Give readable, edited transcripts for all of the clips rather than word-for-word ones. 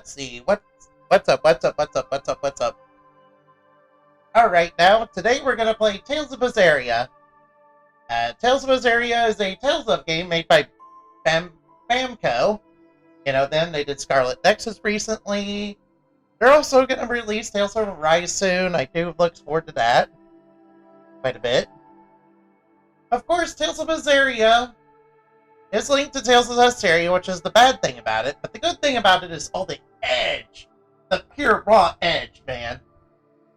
let's see. What's up? Alright, now, today we're gonna play Tales of Berseria. Tales of Berseria is a Tales of game made by Bamco. You know them, they did Scarlet Nexus recently. They're also gonna release Tales of Arise soon. I do look forward to that. Quite a bit. Of course, Tales of Berseria is linked to Tales of Berseria, which is the bad thing about it. But the good thing about it is all the edge. The pure raw edge, man.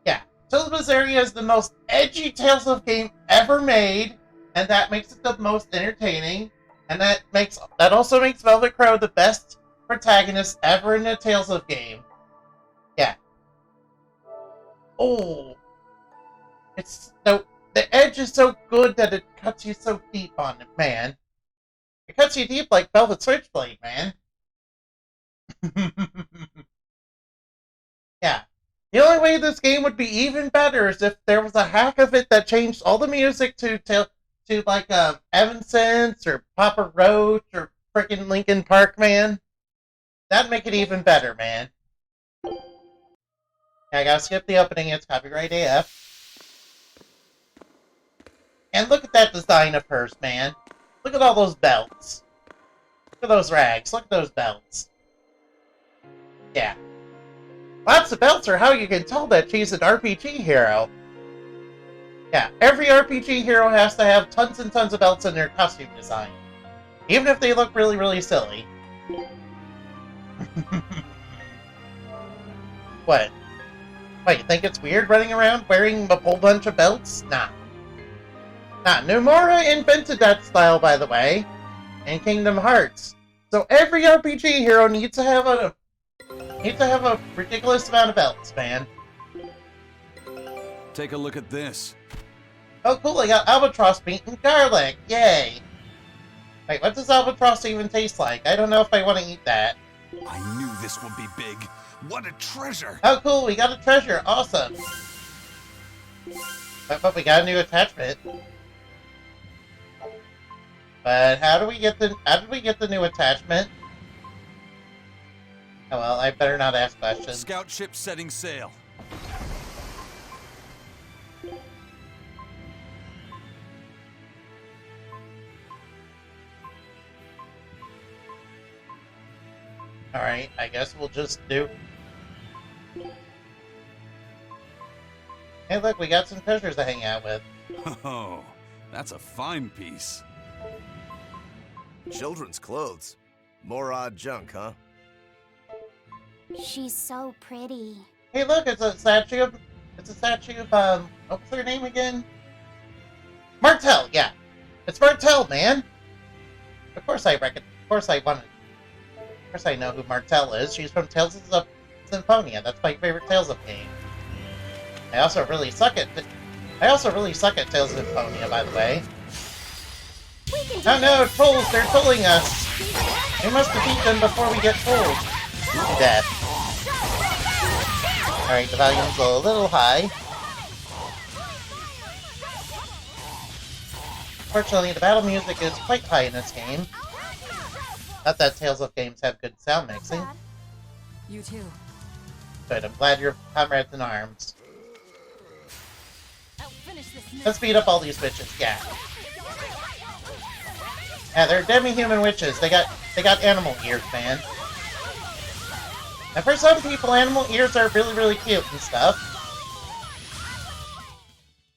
Yeah. Tales of Berseria is the most edgy Tales of game ever made, and that makes it the most entertaining. And that also makes Velvet Crow the best protagonist ever in a Tales of game. Yeah. Oh. The edge is so good that it cuts you so deep on it, man. It cuts you deep like Velvet Switchblade, man. Yeah. The only way this game would be even better is if there was a hack of it that changed all the music to like Evanescence or Papa Roach or frickin' Linkin Park, man. That'd make it even better, man. I gotta skip the opening, it's copyright AF. And look at that design of hers, man. Look at all those belts. Look at those rags, look at those belts. Yeah. Lots of belts are how you can tell that she's an RPG hero. Yeah, every RPG hero has to have tons and tons of belts in their costume design. Even if they look really, really silly. What? Wait, you think it's weird running around wearing a whole bunch of belts? Nah. Nah, Nomura invented that style, by the way, in Kingdom Hearts. So every RPG hero needs to have a ridiculous amount of belts, man. Take a look at this. Oh, cool, I got albatross meat and garlic. Yay. Wait, what does albatross even taste like? I don't know if I want to eat that. I knew this would be big. What a treasure! Oh, cool, we got a treasure. Awesome. But we got a new attachment. But how did we get the new attachment? Oh well, I better not ask questions. Scout ship setting sail. Alright, I guess we'll just do... Hey look, we got some treasures to hang out with. Oh, that's a fine piece. Children's clothes. More odd junk, huh? She's so pretty. Hey look, it's a statue of what's her name again? Martell, yeah. It's Martell, man. Of course I know who Martell is. She's from Tales of Symphonia. That's my favorite Tales of game. I also really suck at Tales of Symphonia, by the way. Oh no, trolls! They're trolling us! We must defeat them before we get trolled. Death. Alright, the volume's a little high. Fortunately, the battle music is quite high in this game. Not that Tales of games have good sound mixing. You too. Good, I'm glad you're comrades in arms. Let's beat up all these witches, yeah. Yeah, they're demi-human witches. They got animal ears, man. And for some people, animal ears are really, really cute and stuff.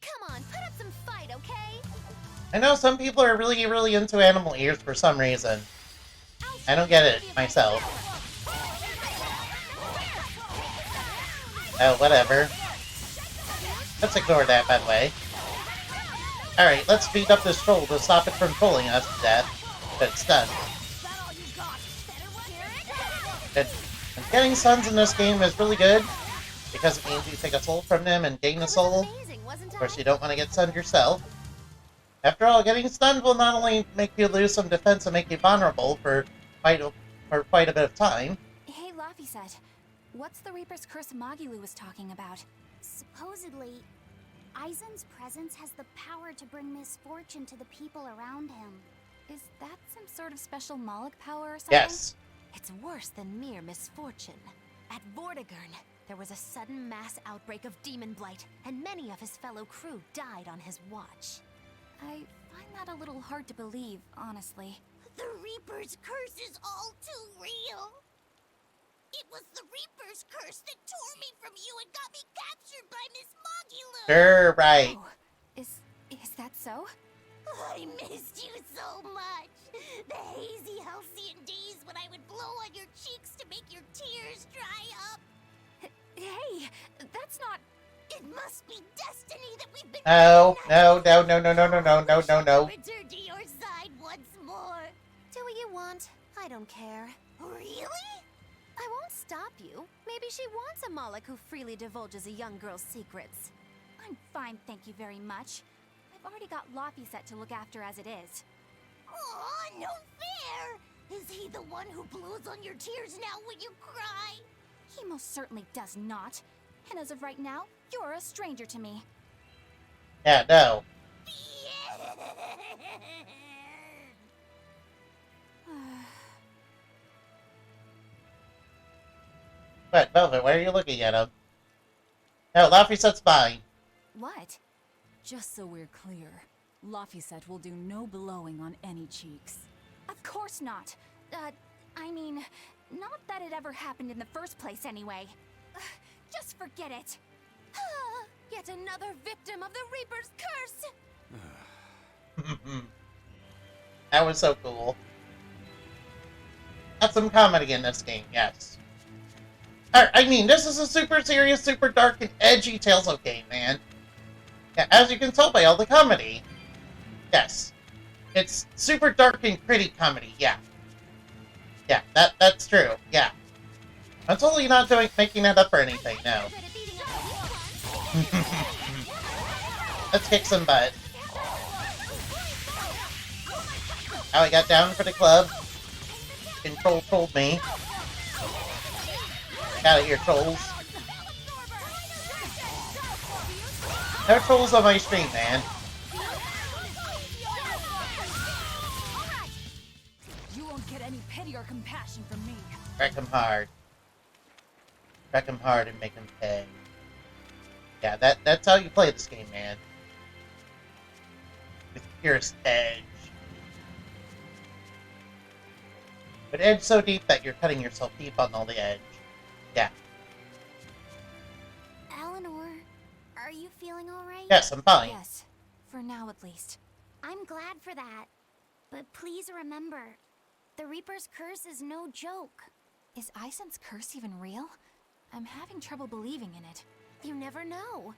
Come on, put up some fight, okay? I know some people are really, really into animal ears for some reason. I don't get it myself. Oh, whatever. Let's ignore that, by the way. Alright, let's beat up this troll to stop it from trolling us to death. But it's done. Good. And getting suns in this game is really good, because it means you take a soul from them and gain a soul. Of course, you don't want to get stunned yourself. After all, getting stunned will not only make you lose some defense and make you vulnerable for quite a bit of time. Hey, Laphicet, what's the Reaper's Curse Magilu was talking about? Supposedly, Aizen's presence has the power to bring misfortune to the people around him. Is that some sort of special Moloch power or something? Yes. It's worse than mere misfortune. At Vortigern, there was a sudden mass outbreak of demon blight, and many of his fellow crew died on his watch. I find that a little hard to believe, honestly. The Reaper's curse is all too real. It was the Reaper's curse that tore me from you and got me captured by Miss Mogulu. Sure, right. Oh, is that so? I missed you so much. The hazy halcyon days when I would blow on your cheeks to make your tears dry up. Hey, that's not... It must be destiny that we've been... No. Return to your side once more. Do what you want. I don't care. Really? I won't stop you. Maybe she wants a Moloch who freely divulges a young girl's secrets. I'm fine, thank you very much. I've already got Laphicet to look after as it is. Aw, no fair! Is he the one who blows on your tears now when you cry? He most certainly does not. And as of right now, you're a stranger to me. Yeah, no. But, Velvet, why are you looking at him? No, Laphicet's fine. What? Just so we're clear, Laphicet will do no blowing on any cheeks. Of course not. I mean, not that it ever happened in the first place anyway. Just forget it. Yet another victim of the Reaper's curse! That was so cool. Got some comedy in this game, yes. I mean, this is a super serious, super dark, and edgy Tales of game, man. Yeah, as you can tell by all the comedy. Yes. It's super dark and gritty comedy, yeah. Yeah, that's true, yeah. I'm totally not making that up or anything, no. Let's kick some butt. How I got down for the club. Control told me. Out of here, trolls. No trolls on my stream, man. You won't get any pity or compassion from me. Wreck him hard. Wreck him hard and make him pay. Yeah, that's how you play this game, man. With purest edge. But edge so deep that you're cutting yourself deep on all the edge. Yeah. Eleanor, are you feeling alright? Yes, I'm fine. Yes, for now at least. I'm glad for that. But please remember, the Reaper's curse is no joke. Is Eisen's curse even real? I'm having trouble believing in it. You never know.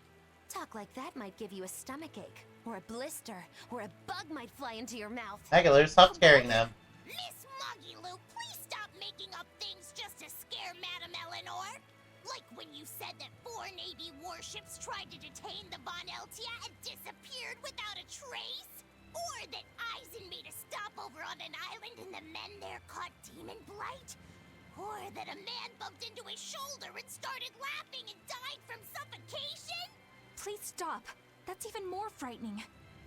Talk like that might give you a stomachache, or a blister, or a bug might fly into your mouth. Megaloo, stop scaring them. Miss Mogulu, please stop making up things just to scare Madame Eleanor. Like when you said that 4 Navy warships tried to detain the Von Eltia and disappeared without a trace? Or that Eisen made a stopover on an island and the men there caught demon blight? Or that a man bumped into his shoulder and started laughing and died from suffocation? Please stop. That's even more frightening.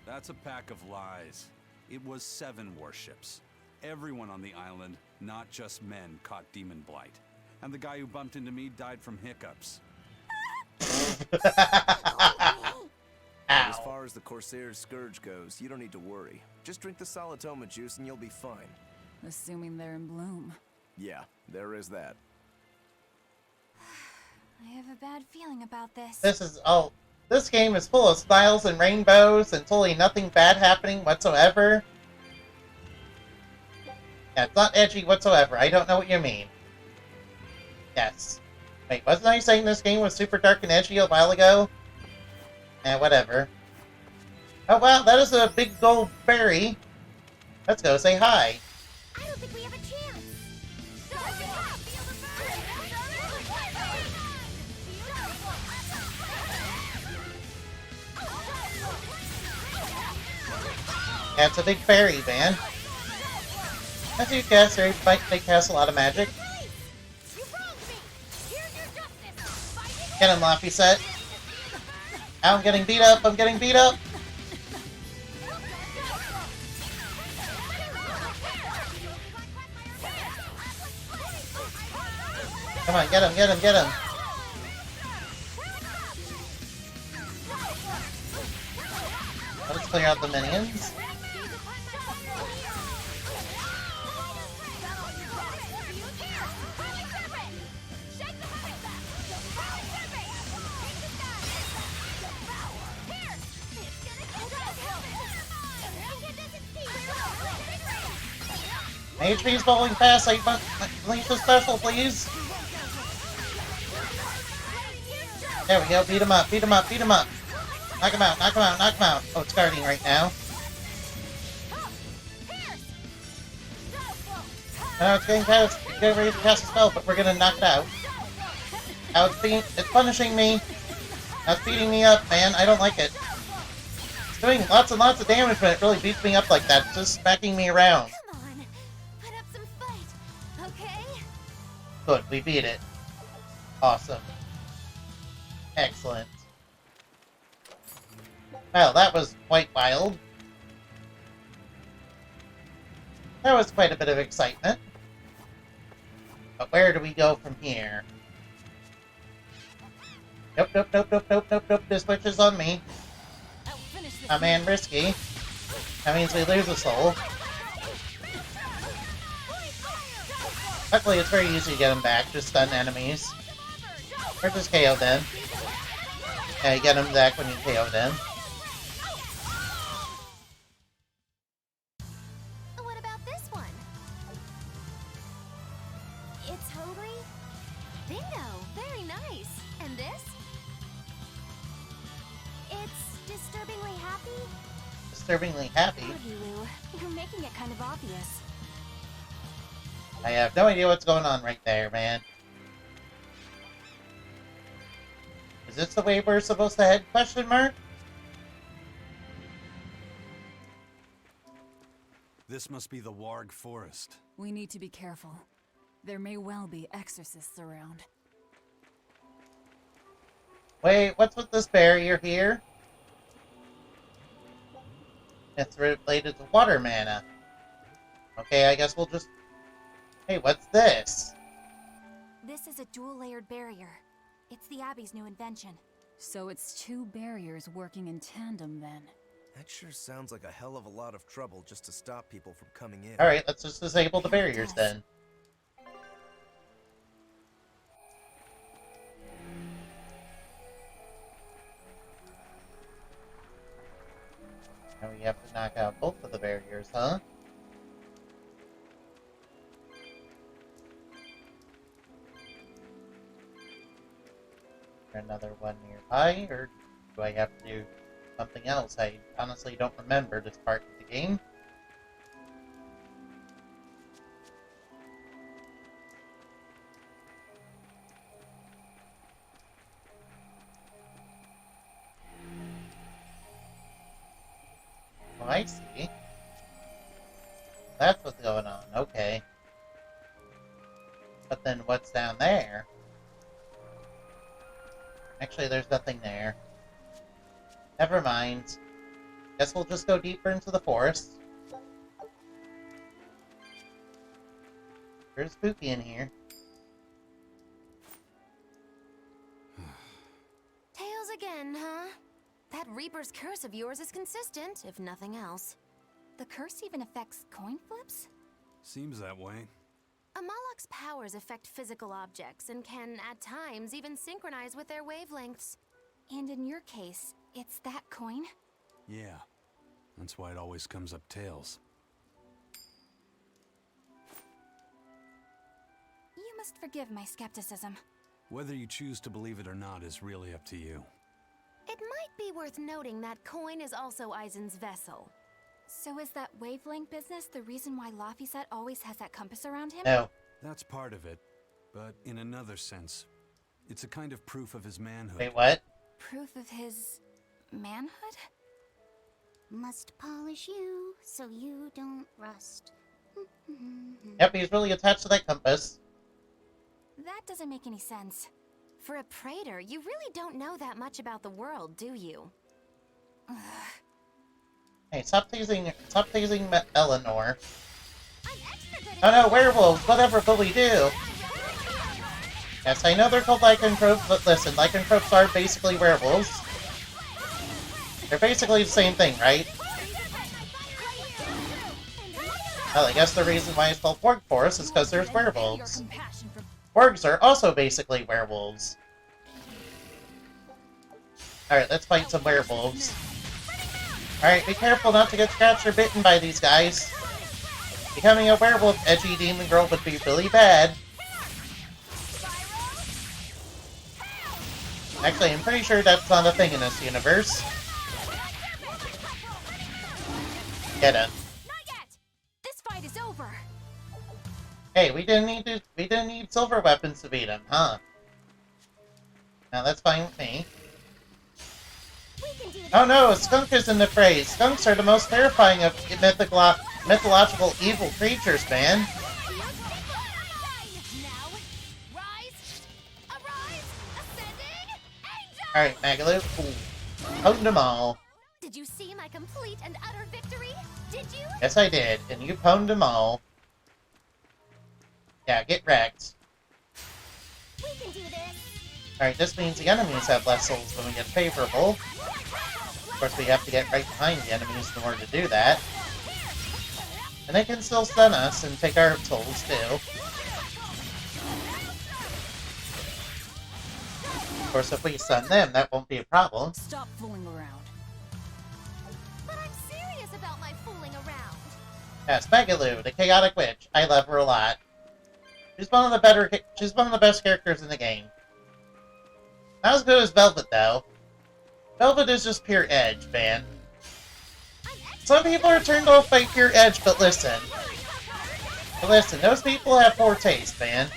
That's a pack of lies. It was 7 warships. Everyone on the island, not just men, caught demon blight. And the guy who bumped into me died from hiccups. As far as the Corsair's Scourge goes, you don't need to worry. Just drink the Solitoma juice and you'll be fine. Assuming they're in bloom. Yeah, there is that. I have a bad feeling about this. This game is full of smiles and rainbows and totally nothing bad happening whatsoever. Yeah, it's not edgy whatsoever. I don't know what you mean. Yes. Wait, wasn't I saying this game was super dark and edgy a while ago? Whatever. Oh wow, that is a big gold berry. Let's go say hi. I don't think we have a chance. Yeah, it's a big fairy, man. As you guess, they cast a lot of magic. Get him, Laphicet. I'm getting beat up, I'm getting beat up! Come on, get him, get him, get him. Let's clear out the minions. My HP is falling fast. I must leave the special, please. There we go. Beat him up. Beat him up. Beat him up. Knock him out. Knock him out. Knock him out. Oh, it's guarding right now. Now it's getting ready to cast a spell, but we're gonna knock it out. Now it's punishing me. Now it's beating me up, man. I don't like it. It's doing lots and lots of damage, but it really beats me up like that. It's just smacking me around. Good, we beat it. Awesome. Excellent. Well, that was quite wild. That was quite a bit of excitement. But where do we go from here? Nope, nope, nope, nope, nope, nope, nope. This switch is on me. Oh man, risky. That means we lose a soul. Luckily, it's very easy to get them back. Just stun enemies. Or just KO them. Yeah, you get them back when you KO them. What about this one? It's hungry? Bingo! Very nice. And this? It's disturbingly happy? Disturbingly happy? Lulu, you're making it kind of obvious. I have no idea what's going on right there, man. Is this the way we're supposed to head? Question mark? This must be the Warg Forest. We need to be careful. There may well be exorcists around. Wait, what's with this barrier here? It's related to water mana. Okay, I guess we'll just... Hey, what's this? This is a dual-layered barrier. It's the Abbey's new invention. So it's two barriers working in tandem then. That sure sounds like a hell of a lot of trouble just to stop people from coming in. Alright, let's just disable the barriers then. Now we have to knock out both of the barriers, huh? Another one nearby, or do I have to do something else? I honestly don't remember this part of the game. Oh, I see. That's what's going on, okay. But then what's down there? Actually, there's nothing there. Never mind. Guess we'll just go deeper into the forest. There's spooky in here. Tails again, huh? That Reaper's curse of yours is consistent, if nothing else. The curse even affects coin flips? Seems that way. Amalok's powers affect physical objects and can, at times, even synchronize with their wavelengths. And in your case, it's that coin? Yeah. That's why it always comes up tails. You must forgive my skepticism. Whether you choose to believe it or not is really up to you. It might be worth noting that coin is also Eisen's vessel. So is that wavelength business the reason why Laphicet always has that compass around him? No. That's part of it, but in another sense, it's a kind of proof of his manhood. Wait, what? Proof of his manhood? Must polish you so you don't rust. Yep, he's really attached to that compass. That doesn't make any sense. For a praetor, you really don't know that much about the world, do you? Hey, stop teasing Eleanor. Oh no, werewolves! Whatever will we do? Yes, I know they're called lycanthropes, but listen, lycanthropes are basically werewolves. They're basically the same thing, right? Well, I guess the reason why it's called Warg Forest is because there's werewolves. Wargs are also basically werewolves. Alright, let's fight some werewolves. Alright, be careful not to get scratched or bitten by these guys. Becoming a werewolf edgy demon girl would be really bad. Actually, I'm pretty sure that's not a thing in this universe. Get him. Not yet. This fight is over. Hey, we didn't need silver weapons to beat him, huh? Now that's fine with me. Oh no, a skunk is in the fray. Skunks are the most terrifying of mythological evil creatures, man. Alright, Magalu. Pwned them all. Did you see my complete and utter victory? Did you? Yes, I did, and you pwned them all. Yeah, get wrecked. We can do this. Alright, this means the enemies have less souls when we get favorable. Of course, we have to get right behind the enemies in order to do that. And they can still stun us and take our souls, too. Of course, if we stun them, that won't be a problem. Stop fooling around. But I'm serious about my fooling around. Yes, Magalu, the Chaotic Witch. I love her a lot. She's one of the best characters in the game. Not as good as Velvet, though. Velvet is just pure edge, man. Some people are turned off by pure edge, but listen. Those people have poor taste, man.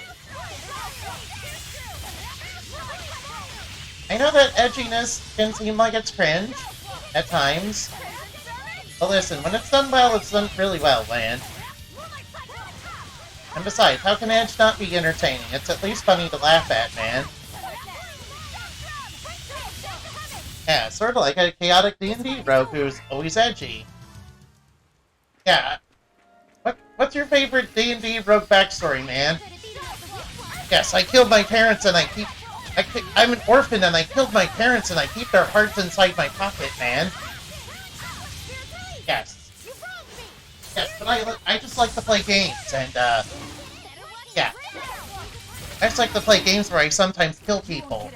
I know that edginess can seem like it's cringe, at times. But listen, when it's done well, it's done really well, man. And besides, how can edge not be entertaining? It's at least funny to laugh at, man. Yeah, sort of like a chaotic D&D rogue who's always edgy. Yeah. What's your favorite D&D rogue backstory, man? Yes, I killed my parents and I'm an orphan and I killed my parents and I keep their hearts inside my pocket, man. Yes. Yes, but I just like to play games, and, yeah. I just like to play games where I sometimes kill people.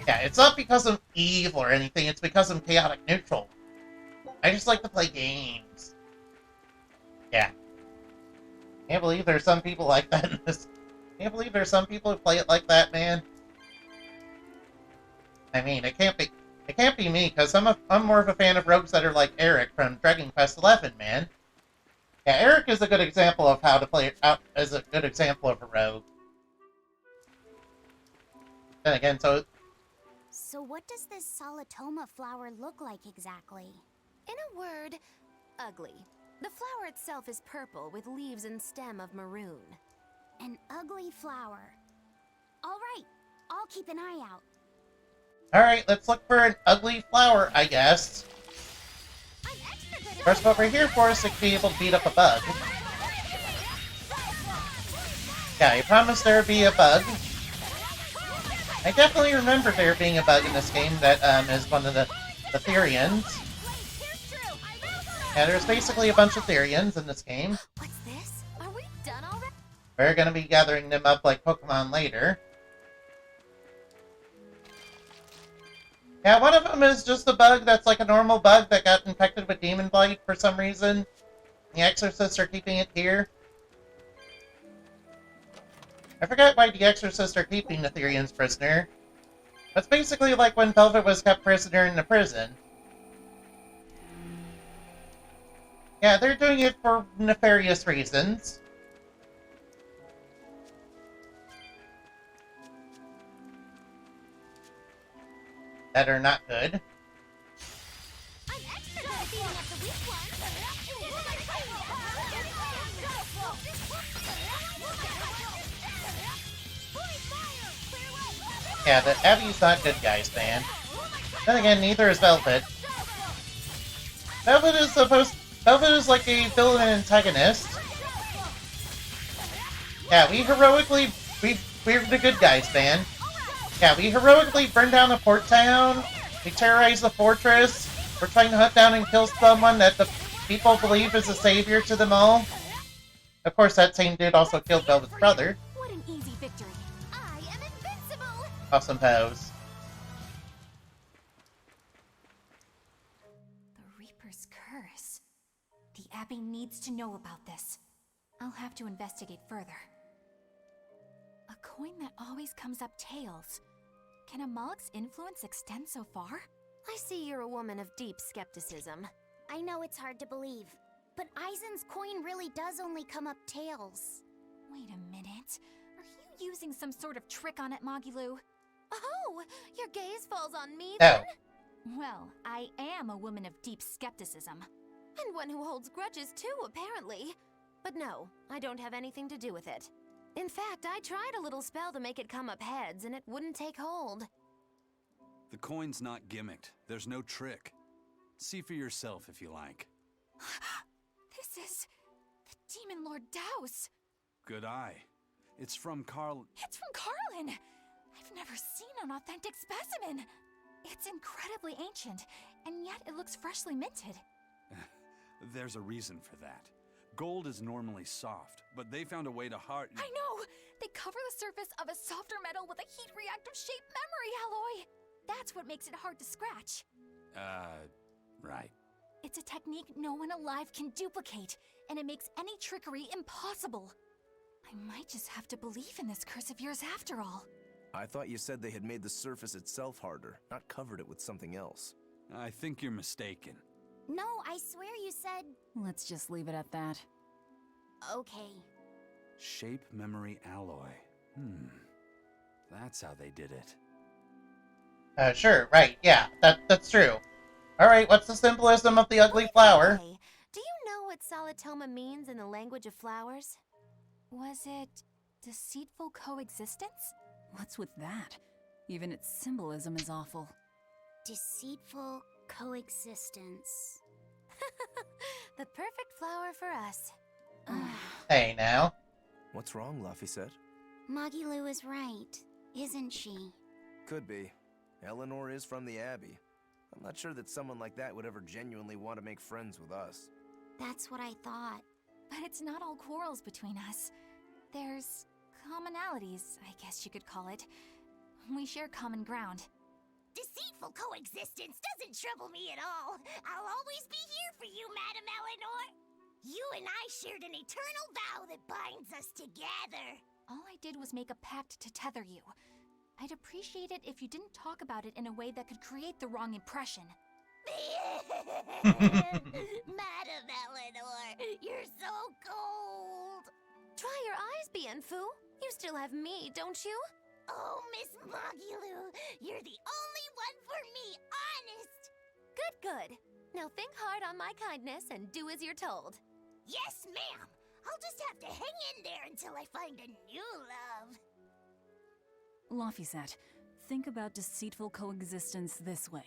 Yeah, it's not because I'm evil or anything, it's because I'm chaotic neutral. I just like to play games. Yeah. Can't believe there's some people like that in this. Can't believe there's some people who play it like that, man. I mean, it can't be me, because I'm more of a fan of rogues that are like Eric from Dragon Quest XI, man. Yeah, Eric is a good example of how to play it out as a good example of a rogue. Then again, so what does this Solitoma flower look like exactly? In a word, ugly. The flower itself is purple with leaves and stem of maroon. An ugly flower. All right, I'll keep an eye out. alright, let's look for an ugly flower, I guess. First, what we're here for is to be able to beat up a bug. Yeah, I promised there would be a bug. I definitely remember there being a bug in this game that is one of the Therians. Yeah, there's basically a bunch of Therians in this game. What's this? Are we done already? We're gonna be gathering them up like Pokemon later. Yeah, one of them is just a bug that's like a normal bug that got infected with Demon Blight for some reason. The Exorcists are keeping it here. I forgot why the Exorcists are keeping the Therians prisoner. It's basically like when Velvet was kept prisoner in the prison. Yeah, they're doing it for nefarious reasons. That are not good. Yeah, the Abby's not good guys, man. Then again, neither is Velvet. Velvet is like a villain antagonist. Yeah, we We're the good guys, man. Yeah, we heroically burned down the port town. We terrorized the fortress. We're trying to hunt down and kill someone that the people believe is a savior to them all. Of course, that same dude also killed Velvet's brother. What an easy victory. I am invincible. Awesome pose. The Reaper's curse. The Abbey needs to know about this. I'll have to investigate further. A coin that always comes up tails. Can a Moloch's influence extend so far? I see you're a woman of deep skepticism. I know it's hard to believe, but Eisen's coin really does only come up tails. Wait a minute. Are you using some sort of trick on it, Magilu? Oh, your gaze falls on me Oh. then? Well, I am a woman of deep skepticism. And one who holds grudges too, apparently. But no, I don't have anything to do with it. In fact, I tried a little spell to make it come up heads, and it wouldn't take hold. The coin's not gimmicked. There's no trick. See for yourself if you like. This is the Demon Lord Daus. Good eye. It's from Carl. It's from Carlin. I've never seen an authentic specimen. It's incredibly ancient, and yet it looks freshly minted. There's a reason for that. Gold is normally soft, but they found a way to harden. I know! They cover the surface of a softer metal with a heat-reactive shape memory alloy. That's what makes it hard to scratch. Right. It's a technique no one alive can duplicate, and it makes any trickery impossible. I might just have to believe in this curse of yours after all. I thought you said they had made the surface itself harder, not covered it with something else. I think you're mistaken. No, I swear you said... Let's just leave it at that. Okay. Shape memory alloy. That's how they did it. Sure, right, yeah, that's true. Alright, what's the symbolism of the ugly flower? Hey, do you know what Solitoma means in the language of flowers? Was it deceitful coexistence? What's with that? Even its symbolism is awful. Deceitful coexistence. The perfect flower for us. Hey, now. What's wrong, Laphicet? Magilu is right, isn't she? Could be. Eleanor is from the Abbey. I'm not sure that someone like that would ever genuinely want to make friends with us. That's what I thought. But it's not all quarrels between us. There's commonalities, I guess you could call it. We share common ground. Deceitful coexistence doesn't trouble me at all. I'll always be here for you, Madam Eleanor. You and I shared an eternal vow that binds us together. All I did was make a pact to tether you. I'd appreciate it if you didn't talk about it in a way that could create the wrong impression. Madam Eleanor, you're so cold. Try your eyes, Bienfu. You still have me, don't you? Oh, Miss Magilu, you're the only one for me, honest. Good, good. Now think hard on my kindness and do as you're told. Yes, ma'am. I'll just have to hang in there until I find a new love. Laphicet, think about deceitful coexistence this way.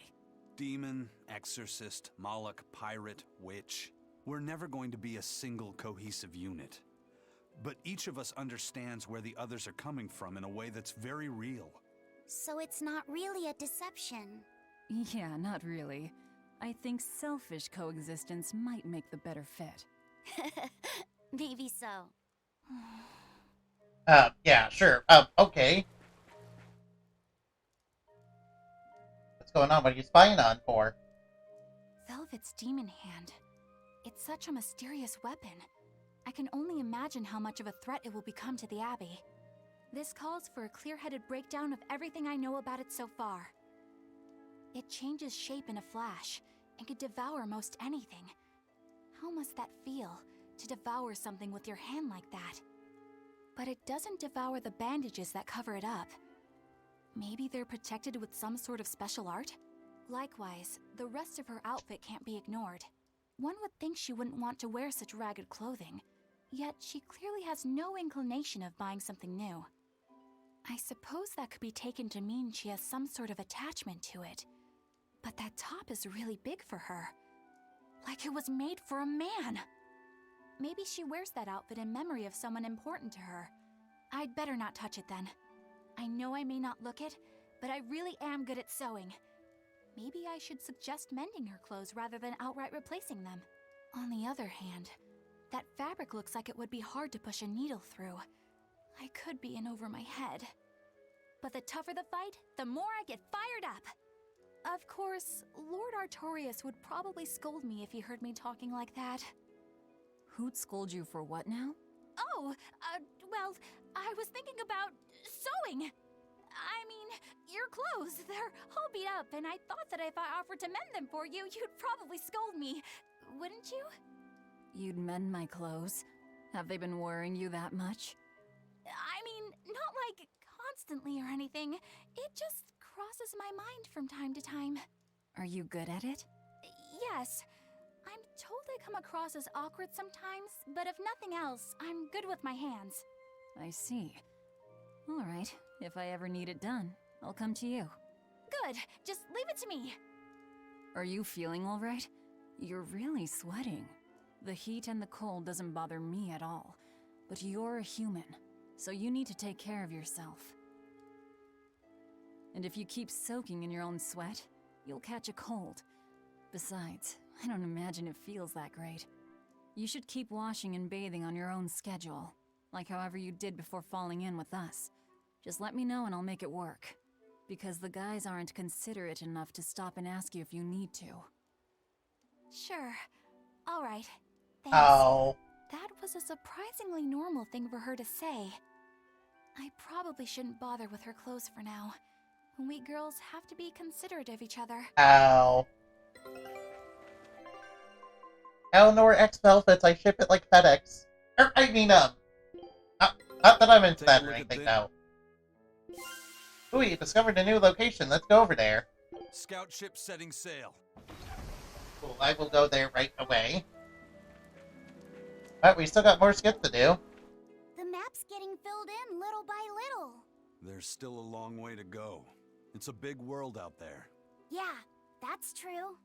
Demon, exorcist, Moloch, pirate, witch. We're never going to be a single cohesive unit. But each of us understands where the others are coming from in a way that's very real. So it's not really a deception. Yeah, not really. I think selfish coexistence might make the better fit. Maybe so. Yeah, sure. Okay. What's going on? What are you spying on for? Velvet's demon hand. It's such a mysterious weapon. I can only imagine how much of a threat it will become to the Abbey. This calls for a clear-headed breakdown of everything I know about it so far. It changes shape in a flash, and could devour most anything. How must that feel, to devour something with your hand like that? But it doesn't devour the bandages that cover it up. Maybe they're protected with some sort of special art? Likewise, the rest of her outfit can't be ignored. One would think she wouldn't want to wear such ragged clothing, yet she clearly has no inclination of buying something new. I suppose that could be taken to mean she has some sort of attachment to it. But that top is really big for her. Like it was made for a man. Maybe she wears that outfit in memory of someone important to her. I'd better not touch it then. I know I may not look it, but I really am good at sewing. Maybe I should suggest mending her clothes rather than outright replacing them. On the other hand, that fabric looks like it would be hard to push a needle through. I could be in over my head. But the tougher the fight, the more I get fired up. Of course, Lord Artorius would probably scold me if he heard me talking like that. Who'd scold you for what now? Oh, well, I was thinking about sewing. I mean, your clothes, they're all beat up, and I thought that if I offered to mend them for you, you'd probably scold me. Wouldn't you? You'd mend my clothes? Have they been worrying you that much? I mean, not like constantly or anything. It just crosses my mind from time to time. Are you good at it? Yes. I'm told I come across as awkward sometimes, but if nothing else, I'm good with my hands. I see. All right, if I ever need it done, I'll come to you. Good, just leave it to me. Are you feeling all right? You're really sweating. The heat and the cold doesn't bother me at all, but you're a human, so you need to take care of yourself. And if you keep soaking in your own sweat, you'll catch a cold. Besides, I don't imagine it feels that great. You should keep washing and bathing on your own schedule, like however you did before falling in with us. Just let me know and I'll make it work. Because the guys aren't considerate enough to stop and ask you if you need to. Sure. All right. Thanks. Oh. That was a surprisingly normal thing for her to say. I probably shouldn't bother with her clothes for now. We girls have to be considerate of each other. Ow. Eleanor X Velvets, I ship it like FedEx. I mean, not that I'm into that or anything, no. Ooh, you discovered a new location. Let's go over there. Scout ship setting sail. Cool, I will go there right away. But we still got more skits to do. The map's getting filled in little by little. There's still a long way to go. It's a big world out there. Yeah, that's true.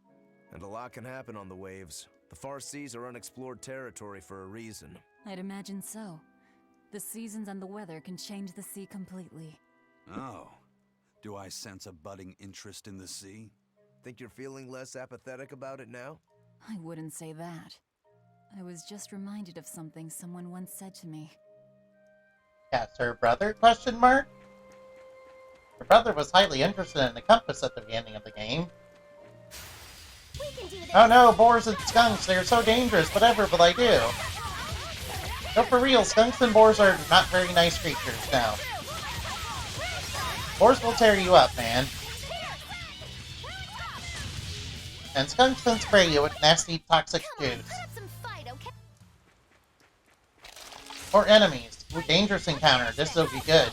And a lot can happen on the waves. The far seas are unexplored territory for a reason. I'd imagine so. The seasons and the weather can change the sea completely. Oh. Do I sense a budding interest in the sea? Think you're feeling less apathetic about it now? I wouldn't say that. I was just reminded of something someone once said to me. Yes, her brother? Question mark? Her brother was highly interested in the compass at the beginning of the game. We can do this. Oh no, boars and skunks, they're so dangerous, whatever will I do? No, for real, skunks and boars are not very nice creatures, no. Boars will tear you up, man. And skunks can spray you with nasty, toxic juice. Some fight, okay? Or enemies. Ooh, dangerous encounter. This will be good.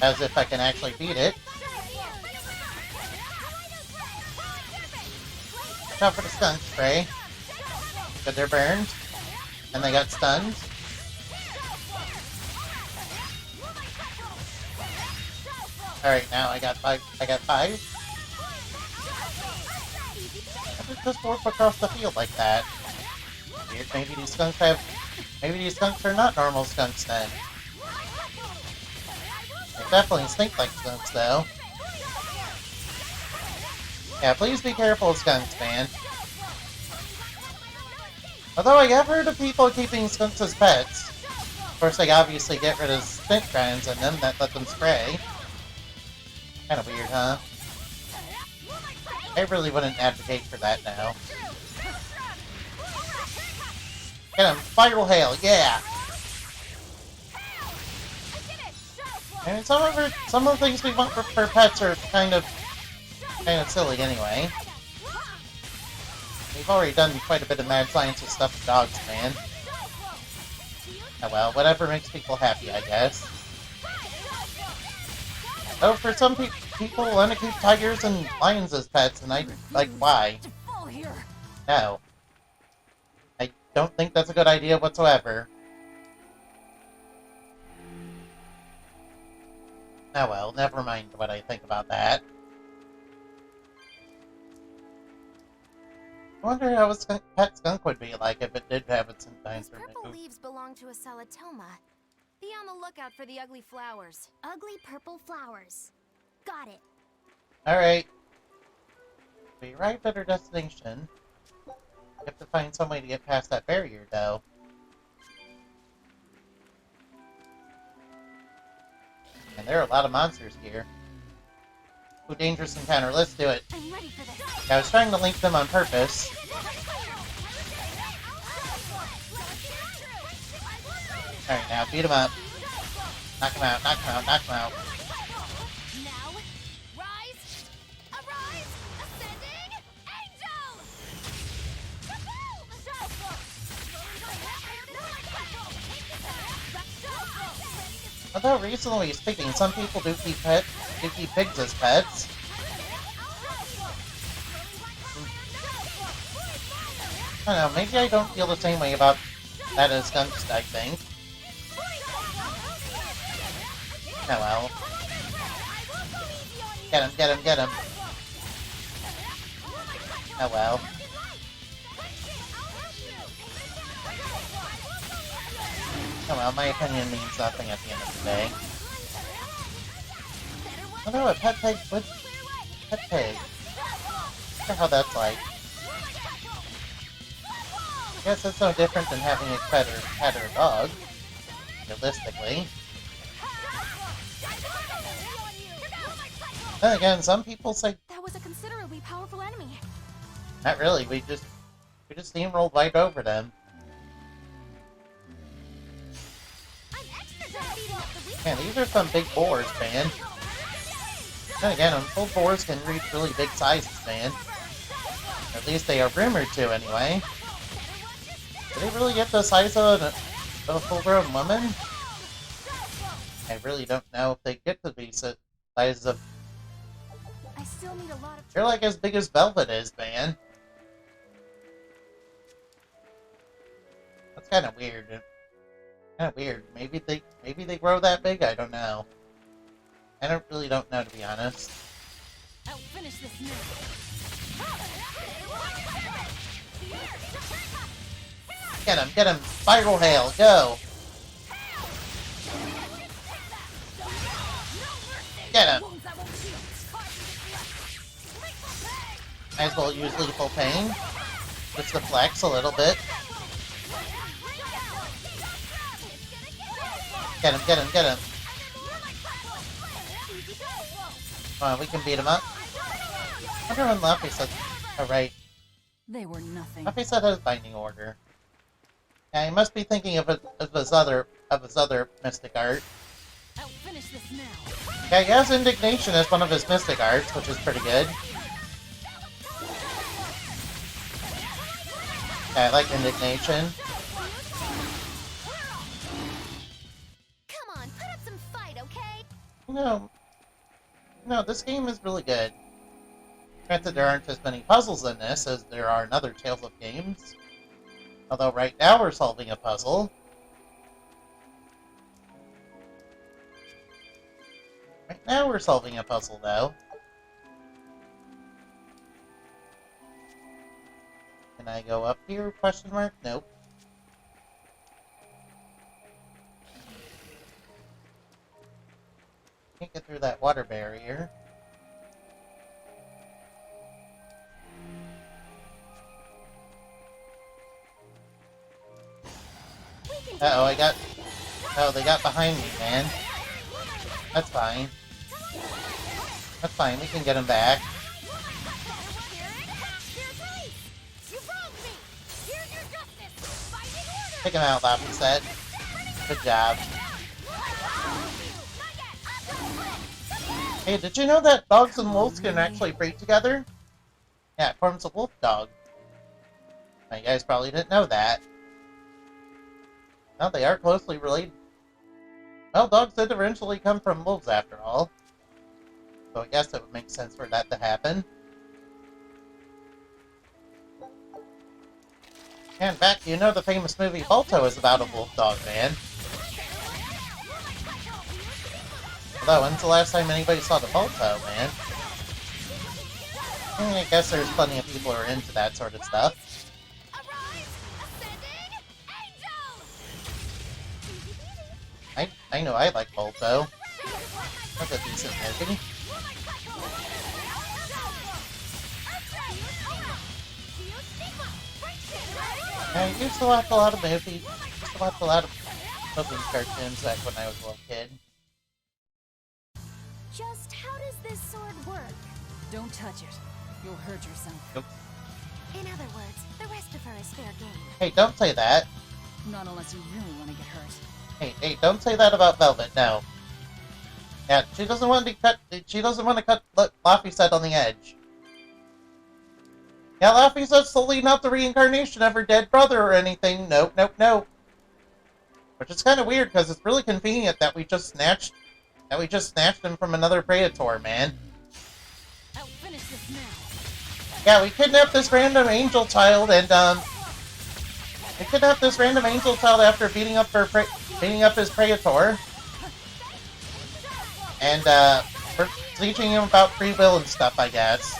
As if I can actually beat it. Watch out for the skunk spray. But they're burned. And they got stunned. Alright, now I got five. I could just warp across the field like that. Weird, maybe these skunks are not normal skunks then. They definitely stink like skunks though. Yeah, please be careful of skunks, man. Although I have heard of people keeping skunks as pets. Of course, they obviously get rid of stink grinds in them that let them spray. Kinda weird, huh? I really wouldn't advocate for that now. Get him! Spiral Hail, yeah! I mean, some of the things we want for pets are kind of silly anyway. We've already done quite a bit of mad science with stuff with dogs, man. Oh well, whatever makes people happy, I guess. Oh, for some people want to keep tigers and lions as pets, and why? No. I don't think that's a good idea whatsoever. Oh well, never mind what I think about that. I wonder how a pet skunk would be like if it did have its These intestines purple removed. leaves belong to a salatoma. Be on the lookout for the ugly flowers. Ugly purple flowers. Got it. Alright. We arrived at our destination. We have to find some way to get past that barrier, though. And there are a lot of monsters here. Ooh, dangerous encounter. Let's do it. I'm ready for this. I was trying to link them on purpose. Alright, now beat him up. Knock him out, knock him out, knock him out. Now, rise, arise, ascending, angel! Although recently speaking, some people do keep pigs as pets. I don't know, maybe I don't feel the same way about that as Gunst, I think. Oh well. Get him, get him, get him. Oh well. Oh well, my opinion means nothing at the end of the day. Oh no, a pet pig with pet pig. I wonder how that's like. I guess it's no different than having a cat or a dog, realistically. Then again, some people say That was a considerably powerful enemy. not really. We just steamrolled right over them. Man, these are some big boars, man. Then again, full boars can reach really big sizes, man. At least they are rumored to, anyway. Do they really get the size of a full-grown woman? I really don't know if they get to be sizes of... I still need a lot of... They're like as big as Velvet is, man. That's kind of weird. Kind of weird. Maybe they grow that big. I don't know. I really don't know, to be honest. I'll finish this now. Get him! Spiral hail, go! Get him! Might as well use lethal pain. Just to flex a little bit. Get him, get him, get him. Come on, we can beat him up. I wonder when Luffy said... Oh, right. They were nothing. Luffy said his binding order. Yeah, he must be thinking of his other mystic art. I'll finish this now. Yeah, he has indignation as one of his mystic arts, which is pretty good. Yeah, I like indignation. Come on, put up some fight, okay? No, this game is really good. Granted, there aren't as many puzzles in this as there are in other Tales of games. Although right now we're solving a puzzle. Right now we're solving a puzzle, though. Can I go up here? Question mark? Nope. Can't get through that water barrier. Uh-oh, Oh, they got behind me, man. That's fine. That's fine, we can get him back. Take him out, Lappy said. Good job. Hey, did you know that dogs and wolves can actually breed together? Yeah, it forms a wolf dog. Now, you guys probably didn't know that. Well, they are closely related. Well, dogs did eventually come from wolves after all. So I guess it would make sense for that to happen. And in fact, you know the famous movie Balto is about a wolf dog, man. Although, when's the last time anybody saw the Balto, man? I guess there's plenty of people who are into that sort of stuff. I know I like Bolto. That's a decent movie. I used to watch a lot of movies. Used to watch a lot of children's cartoons back when I was a little kid. Just how does this sword work? Don't touch it. You'll hurt yourself. Nope. In other words, the rest of her is fair game. Hey, don't say that. Not unless you really want to get hurt. Hey, don't say that about Velvet, no. Yeah, she doesn't want to cut. She doesn't want to cut Laphicet on the edge. Yeah, Laphicet's slowly not the reincarnation of her dead brother or anything. Nope, nope, nope. Which is kind of weird because it's really convenient that we just snatched him from another Praetor, man. I'll finish this now. Yeah, we kidnapped this random angel child and we kidnapped this random angel child after beating up his Praetor. And we're teaching him about free will and stuff, I guess.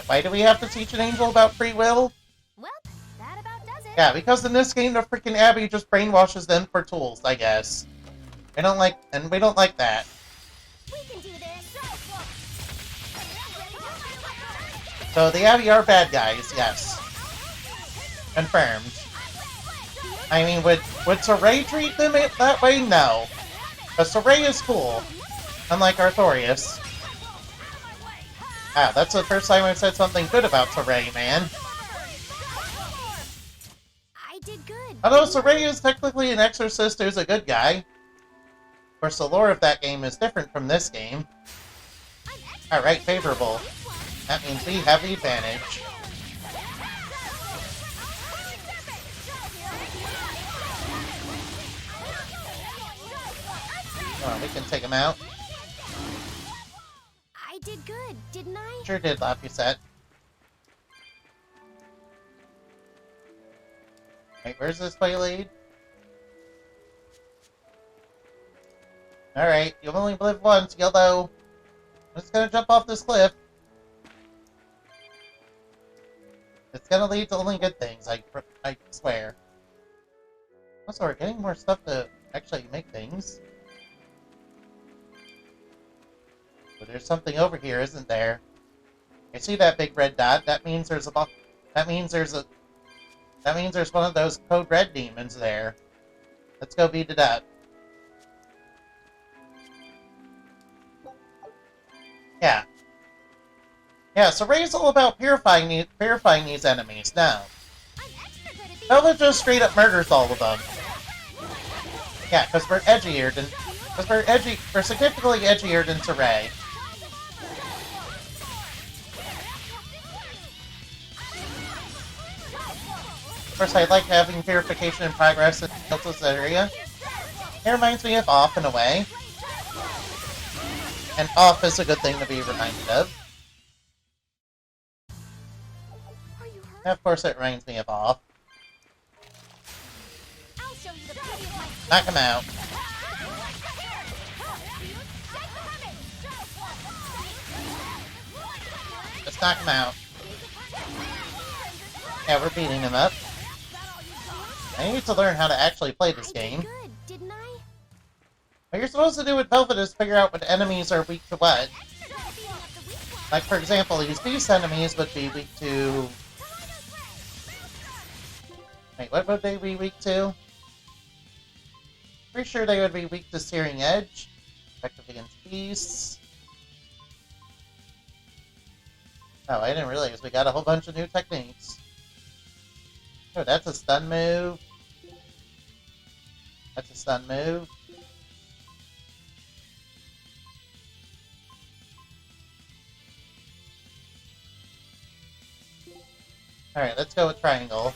Why do we have to teach an angel about free will? Well, that about does it. Yeah, because in this game, the freaking Abbey just brainwashes them for tools, I guess. We don't like that. We can do this. So the Abbey are bad guys, yes. Confirmed. I mean, would Saray treat them that way? No. But Saray is cool. Unlike Artorias. Ah, that's the first time I've said something good about Saray, man. I did good. Although Saray is technically an exorcist who's a good guy. Of course, the lore of that game is different from this game. Alright, favorable. That means we have the advantage. Oh, we can take him out. I did good, didn't I? Sure did, Laphicet. Wait, where's this way lead? Alright, you only live once, Yellow. I'm just gonna jump off this cliff. It's gonna lead to only good things, I swear. Also, we're getting more stuff to actually make things. But there's something over here, isn't there? I see that big red dot. That means there's a that means there's one of those code red demons there. Let's go beat it up. Yeah. Yeah, so Ray's all about purifying these enemies now. Velvet just straight up murders all of them. Yeah, because we're edgier than we're significantly edgier than Saray. Of course, I like having purification in progress in this area. It reminds me of Off in a way. And Off is a good thing to be reminded of. And of course, it reminds me of Off. Knock him out. Just knock him out. Yeah, we're beating him up. I need to learn how to actually play this game. Good, didn't I? What you're supposed to do with Velvet is figure out what enemies are weak to what. Like, for example, these beast enemies would be weak to... Wait, what would they be weak to? Pretty sure they would be weak to Searing Edge. Effective against beasts. Oh, I didn't realize we got a whole bunch of new techniques. Oh, that's a stun move. That's a stun move. Alright, let's go with triangle.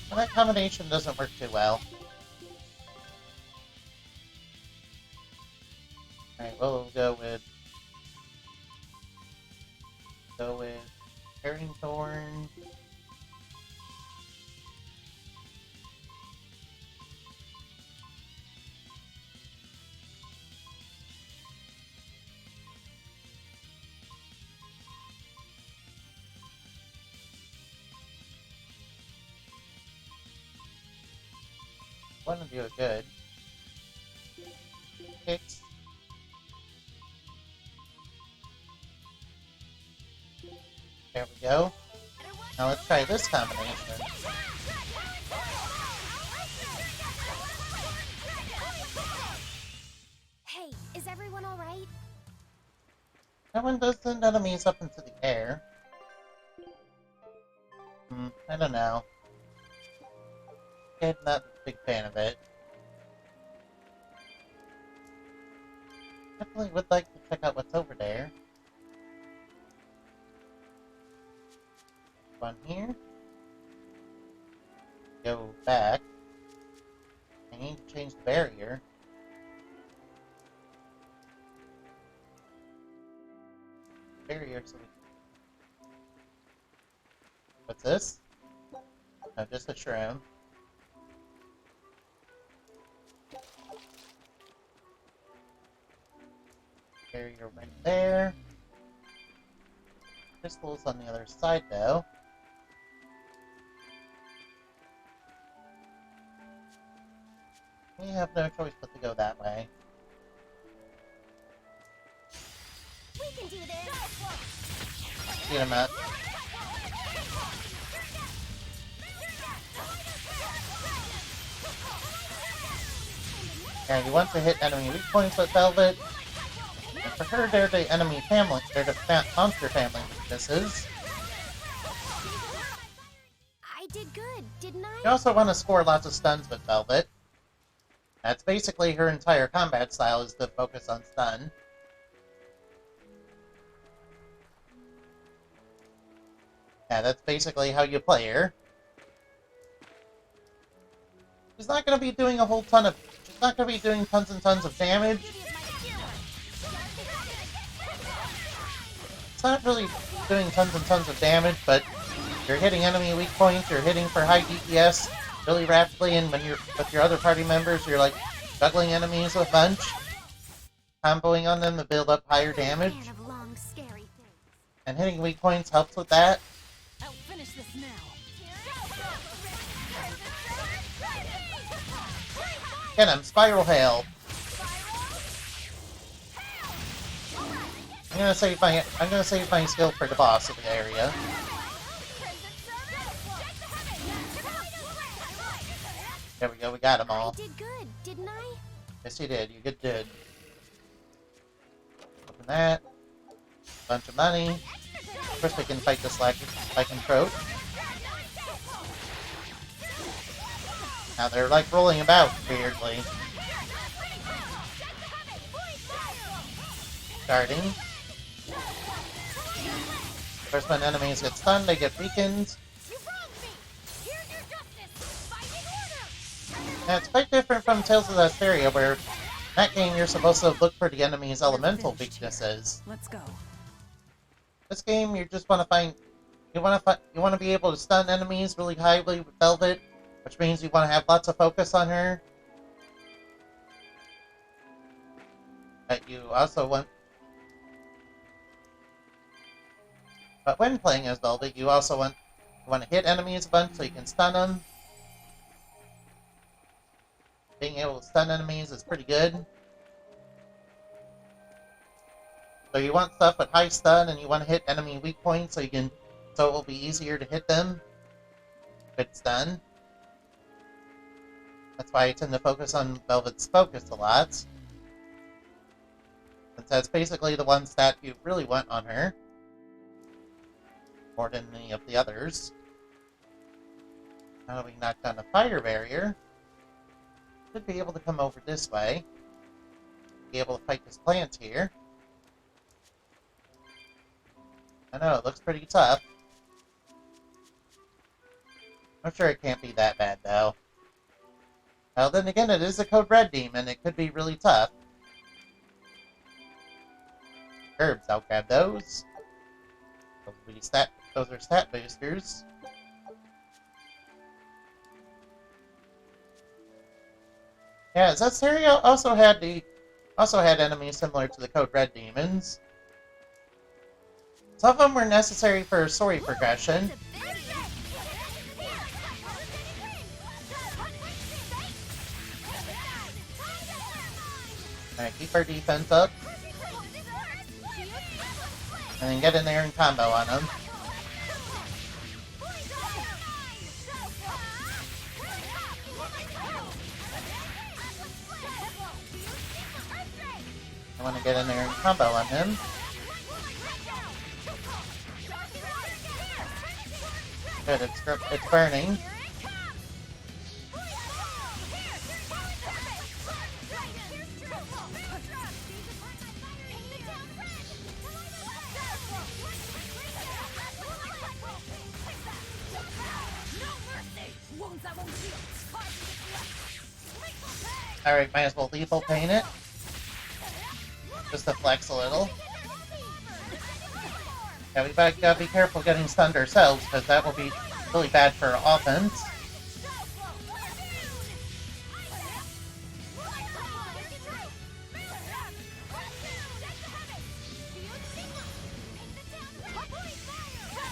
Well, that combination doesn't work too well. Alright, we'll go with Herring Thorn. want to do it good. Kicks. There we go. Now let's try this combination. Hey, is everyone alright? That one does send enemies up into the air. I don't know. I'm not a big fan of it. Definitely would like to check out what's over there. One here. Go back. I need to change the barrier. Barrier so we... What's this? No, just a shroom. Barrier right there. Crystals on the other side though. We have no choice but to go that way. We can do this! Beat him up. Yeah, you want to hit enemy weak points with Velvet. And for her, they're the enemy family. They're the monster family weaknesses. I did good, didn't I? You also want to score lots of stuns with Velvet. That's basically her entire combat style, is to focus on stun. Yeah, that's basically how you play her. She's not going to be doing a whole ton of... She's not going to be doing tons and tons of damage. It's not really doing tons and tons of damage, but you're hitting enemy weak points, you're hitting for high DPS really rapidly, and when you're with your other party members, you're like juggling enemies a bunch, comboing on them to build up higher damage. Man of long, scary things. And hitting weak points helps with that. I'll finish this now. Get him, Spiral Hail. I'm gonna save my skill for the boss of the area. There we go, we got them all. I did good, didn't I? Yes, you did. You did. Open that. Bunch of money. First, we can fight this lycanthrope. Now they're like rolling about weirdly. Starting. First, when enemies get stunned, they get weakened. Yeah, it's quite different from Tales of Berseria, where in that game you're supposed to look for the enemy's elemental weaknesses. Let's go. This game, you just want to find, you want to be able to stun enemies really highly with Velvet, which means you want to have lots of focus on her. But you also want, but when playing as Velvet, you also want to hit enemies a bunch so you can stun them. Being able to stun enemies is pretty good. So you want stuff with high stun, and you want to hit enemy weak points so it will be easier to hit them with stun. That's why I tend to focus on Velvet's focus a lot, since that's basically the one stat you really want on her, more than any of the others. Now that we knocked down the fire barrier, should be able to come over this way. Be able to fight this plant here. I know, it looks pretty tough. I'm sure it can't be that bad, though. Well, then again, it is a Code Red demon. It could be really tough. Herbs, I'll grab those. Those are stat boosters. Yeah, Berseria also had enemies similar to the Code Red demons. Some of them were necessary for story progression. Alright, keep our defense up. And then get in there and combo on them. I want to get in there and combo on him. Good, it's burning. Alright, might as well lethal paint it. Just to flex a little. Yeah, we gotta be careful getting stunned ourselves, because that will be really bad for offense.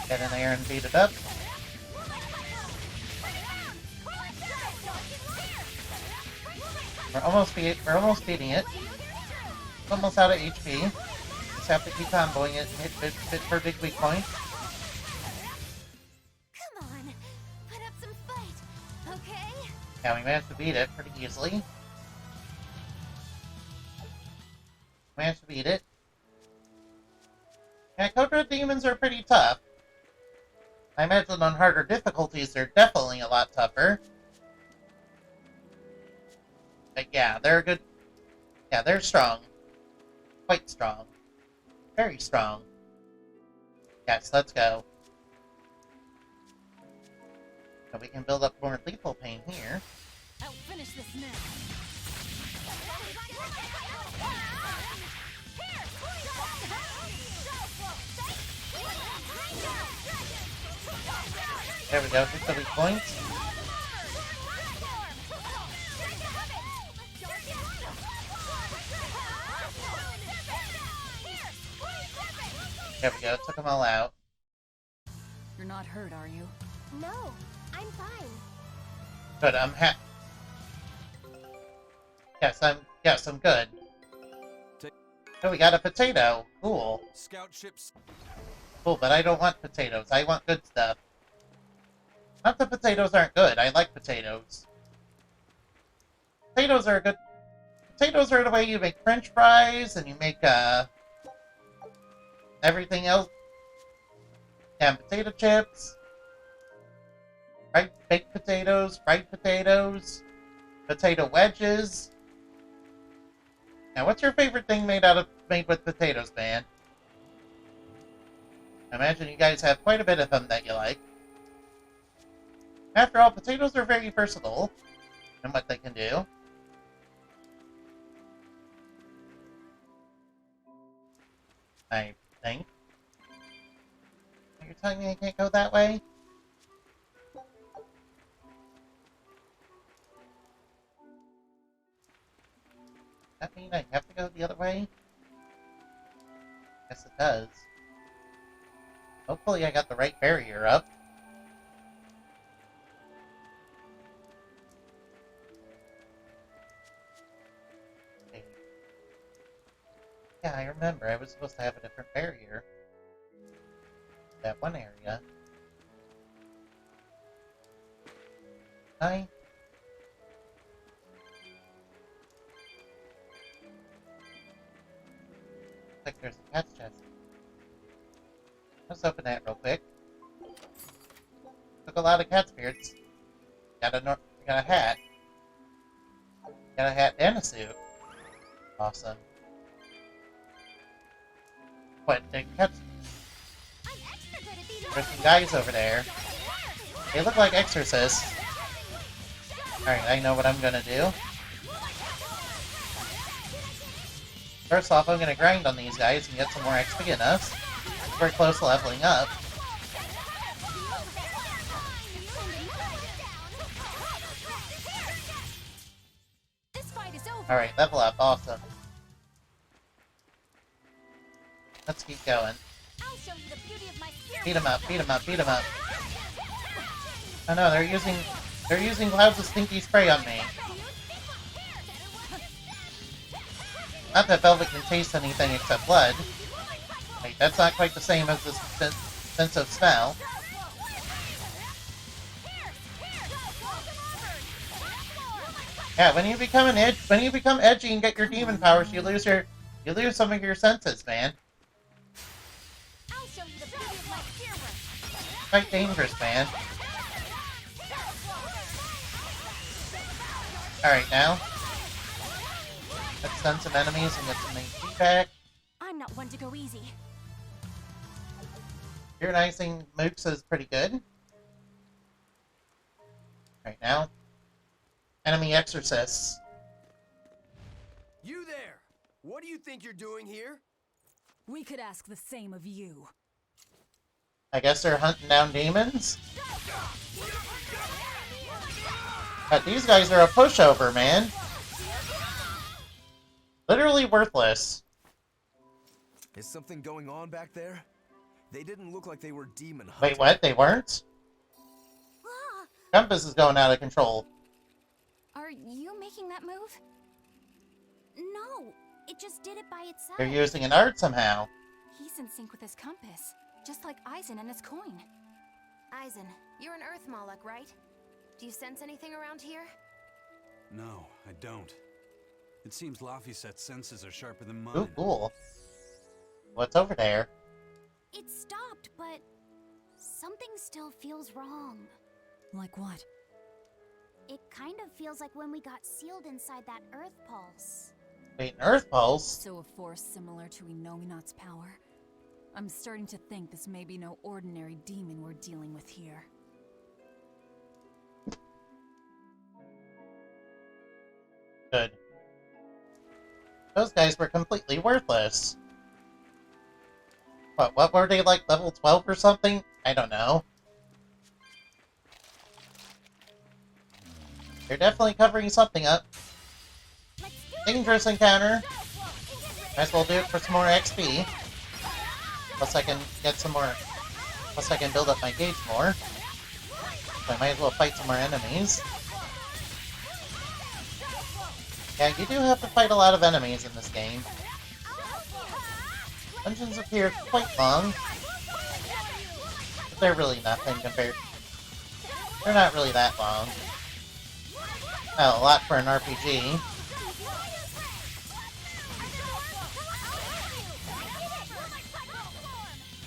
Get in there and beat it up. We're almost beating it. It's almost out of HP. Just have to keep comboing it and hit bit for big weak point. Come on, put up some fight, okay? Yeah, we managed to beat it pretty easily. Managed to beat it. Yeah, Cobra demons are pretty tough. I imagine on harder difficulties they're definitely a lot tougher. But yeah, they're good. Yeah, they're strong. Quite strong. Very strong. Yes, let's go. So we can build up more lethal pain here. I'll finish this now. There we go, hit the weak points. There we go, took them all out. You're not hurt, are you? No, I'm fine. Good, Yes, I'm good. Oh, we got a potato. Cool. Scout ships. Cool, but I don't want potatoes. I want good stuff. Not that potatoes aren't good. I like potatoes. Potatoes are good. Potatoes are the way you make French fries, and you make, everything else. Yeah, potato chips. Right? Baked potatoes, fried potatoes, potato wedges. Now, what's your favorite thing made with potatoes, man? I imagine you guys have quite a bit of them that you like. After all, potatoes are very versatile in what they can do. I think. You're telling me I can't go that way? Does that mean I have to go the other way? Yes, it does. Hopefully I got the right barrier up. Okay. Yeah, I remember. I was supposed to have a different barrier. That one area. Hi. Looks like there's a cat's chest. Let's open that real quick. Took a lot of cat spirits. Got a hat. Got a hat and a suit. Awesome. What? The cats? There's some guys over there. They look like exorcists. Alright, I know what I'm gonna do. First off, I'm gonna grind on these guys and get some more XP in us. We're close to leveling up. Alright, level up. Awesome. Let's keep going. Beat him up, beat him up, beat him up. Oh no, they're using clouds of stinky spray on me. Not that Velvet can taste anything except blood. Wait, that's not quite the same as the sense of smell. Yeah, when you become edgy and get your demon powers, you lose some of your senses, man. Quite dangerous, man. Alright, now. Let's stun some enemies and get some HP back. I'm not one to go easy. Tyrannizing mooks is pretty good. Right now. Enemy exorcists. You there! What do you think you're doing here? We could ask the same of you. I guess they're hunting down demons? But these guys are a pushover, man. Literally worthless. Is something going on back there? They didn't look like they were demon hunting. Wait, what? They weren't? Compass is going out of control. Are you making that move? No, it just did it by itself. They're using an art somehow. He's in sync with his compass, just like Eisen and his coin. Eisen, you're an Earth Moloch, right? Do you sense anything around here? No, I don't. It seems Laphicet's senses are sharper than mine. Ooh, cool. What's over there? It stopped, but something still feels wrong. Like what? It kind of feels like when we got sealed inside that Earth Pulse. Wait, an Earth Pulse? So a force similar to Inominat's power? I'm starting to think this may be no ordinary demon we're dealing with here. Good. Those guys were completely worthless. What were they, like, level 12 or something? I don't know. They're definitely covering something up. Dangerous encounter. Might as well do it for some more XP. Plus I can get some more... Plus I can build up my gauge more. So I might as well fight some more enemies. Yeah, you do have to fight a lot of enemies in this game. Dungeons appear quite long. But they're really nothing compared... They're not really that long. Well, a lot for an RPG.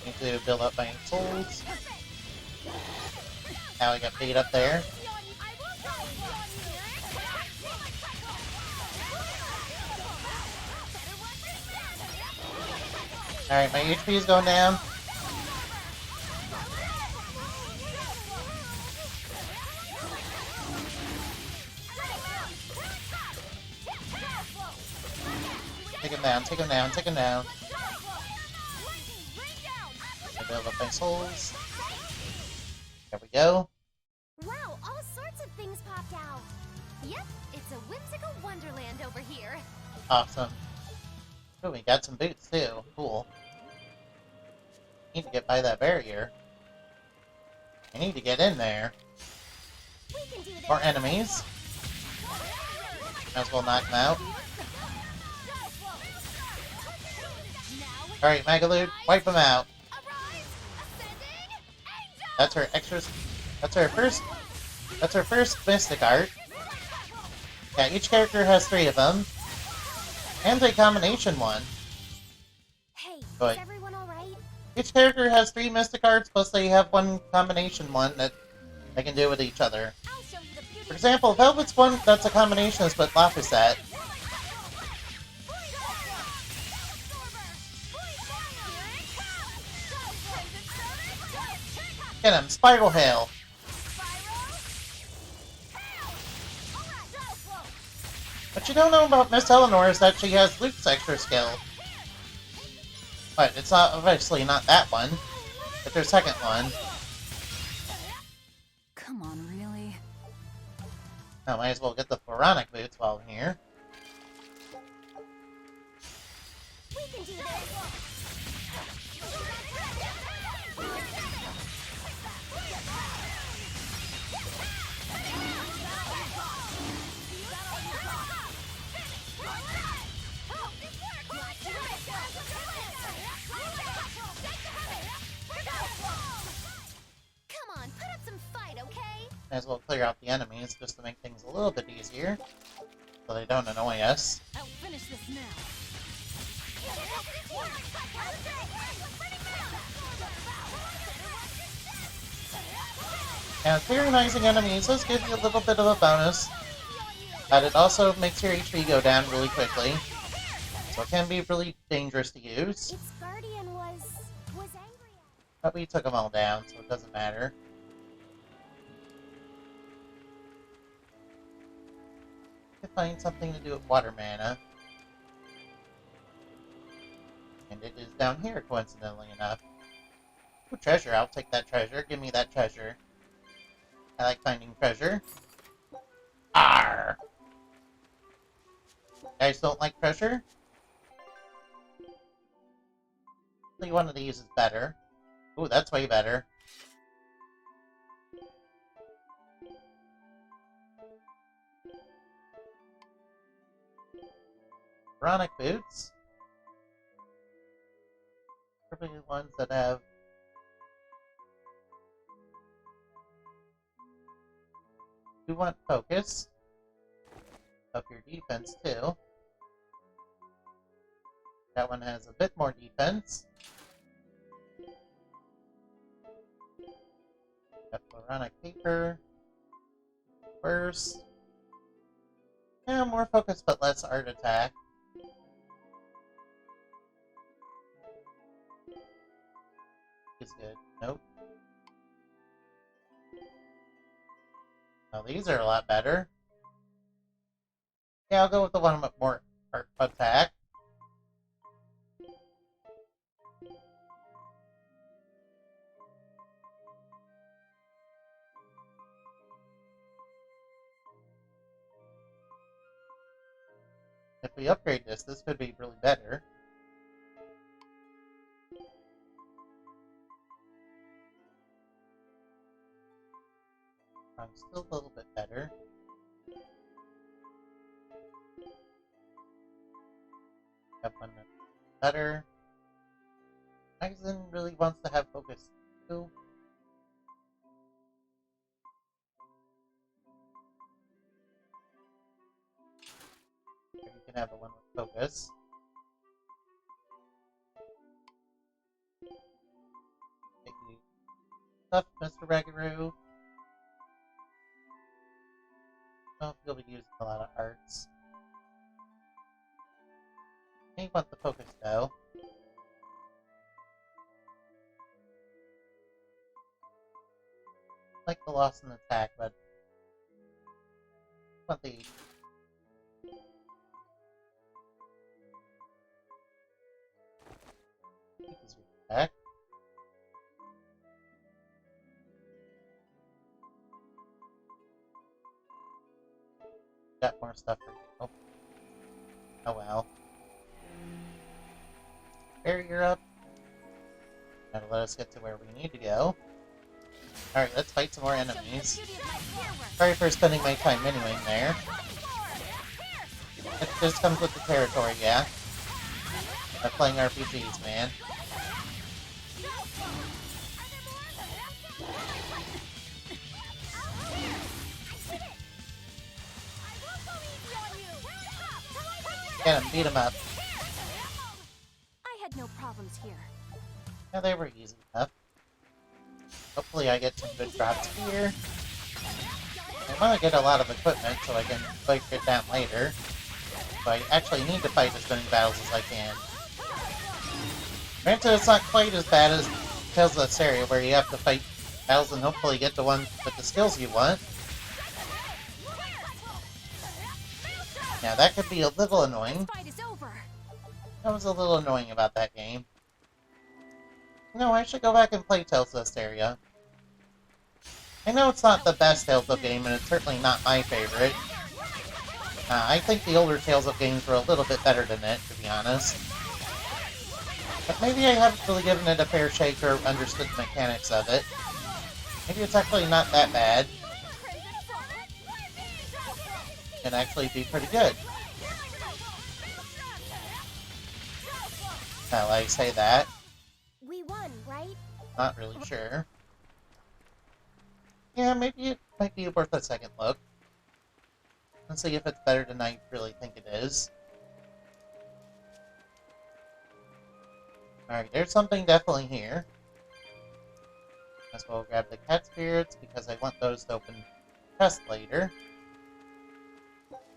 Need to build up my souls. Now I got beat up there. Alright, my HP is going down. Take him down, take him down, take him down. I build up my souls. There we go. Wow, all sorts of things popped out. Yep, it's a whimsical wonderland over here. Awesome. Oh, we got some boots too. Cool. Need to get by that barrier. I need to get in there. More enemies. Might as well knock them out. Alright, Magalude, wipe them out. That's her first mystic art. Yeah, each character has 3 of them. And a combination one. Hey, But is everyone alright? each character has 3 mystic arts, plus they have one combination one that they can do with each other. For example, Velvet's one that's a combination is with Laphicet. Get him, Spiral Hail! What you don't know about Miss Eleanor is that she has Luke's extra skill. But it's not, obviously not that one. It's her second one. Come on, really? I might as well get the Pharaonic boots while I'm here. We can do this! Might as well clear out the enemies just to make things a little bit easier, so they don't annoy us. I'll finish this now. Now, tyrannizing enemies does give you a little bit of a bonus, but it also makes your HP go down really quickly, so it can be really dangerous to use. Its guardian was angry at it. But we took them all down, so it doesn't matter. To find something to do with water mana. And it is down here, coincidentally enough. Ooh, treasure. I'll take that treasure. Give me that treasure. I like finding treasure. Arr! You guys don't like treasure? I think one of these is better. Ooh, that's way better. Chronic boots. Probably the ones that have you want focus. Up your defense too. That one has a bit more defense. Got Floronic paper. Burst. Yeah, more focus but less art attack. Is good. Nope. Now these are a lot better. Yeah, I'll go with the one with more art attack. If we upgrade this, this could be really better. I'm still a little bit better. That one better. Magazine really wants to have focus too. You can have the one with focus. Take you stuff, Mr. Ragaroo. Oh, you'll be using a lot of arts. You want the focus though. Like the loss in attack, but I want the attack. Got more stuff for you. Oh well. Barrier up. That'll let us get to where we need to go. Alright, let's fight some more enemies. Sorry for spending my time miniwing there. It just comes with the territory, yeah. I'm playing RPGs, man. Get him, beat him up. I had no problems here. Yeah, they were easy enough. Hopefully I get some good drops here. I want to get a lot of equipment so I can fight it down later. So I actually need to fight as many battles as I can. Granted, it's not quite as bad as Tales of Berseria, where you have to fight battles and hopefully get the one with the skills you want. Now that could be a little annoying. That was a little annoying about that game. No, I should go back and play Tales of Berseria. I know it's not the best Tales of game, and it's certainly not my favorite. I think the older Tales of games were a little bit better than it, to be honest. But maybe I haven't really given it a fair shake or understood the mechanics of it. Maybe it's actually not that bad. It can actually be pretty good. Now, I say that. We won, right? Not really sure. Yeah, maybe it might be worth a second look. Let's see if it's better than I really think it is. Alright, there's something definitely here. As well grab the cat spirits, because I want those to open chests later.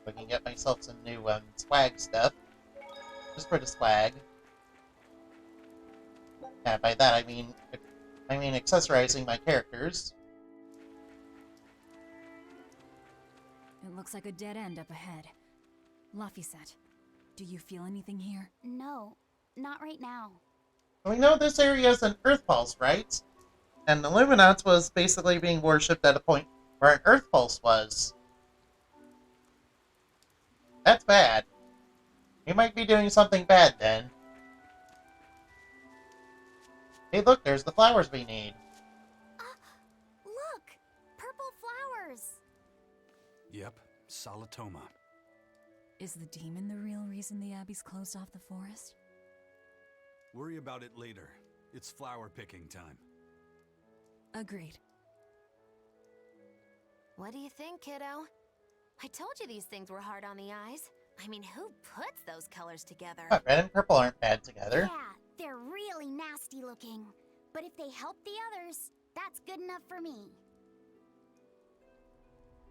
I can get myself some new swag stuff. Just for the swag. Yeah, by that I mean accessorizing my characters. It looks like a dead end up ahead. Laphicet, do you feel anything here? No, not right now. We know this area is an Earth Pulse, right? And the Luminance was basically being worshipped at a point where an Earth Pulse was. That's bad. You might be doing something bad then. Hey look, there's the flowers we need. Look! Purple flowers! Yep, Salatoma. Is the demon the real reason the Abbey's closed off the forest? Worry about it later. It's flower picking time. Agreed. What do you think, kiddo? I told you these things were hard on the eyes. I mean, who puts those colors together? What, red and purple aren't bad together. Yeah, they're really nasty looking. But if they help the others, that's good enough for me.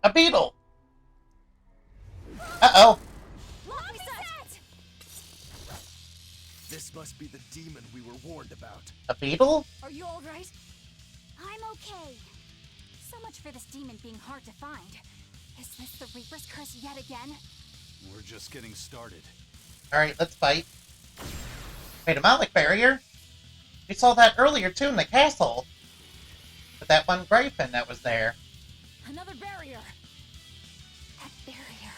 A beetle! Uh-oh. Laphicet! This must be the demon we were warned about. A beetle? Are you alright? I'm okay. So much for this demon being hard to find. Is this the Reaper's curse yet again? We're just getting started. Alright, let's fight. Wait, a Malik barrier? We saw that earlier too in the castle. With that one Gryphon that was there. Another barrier! That barrier.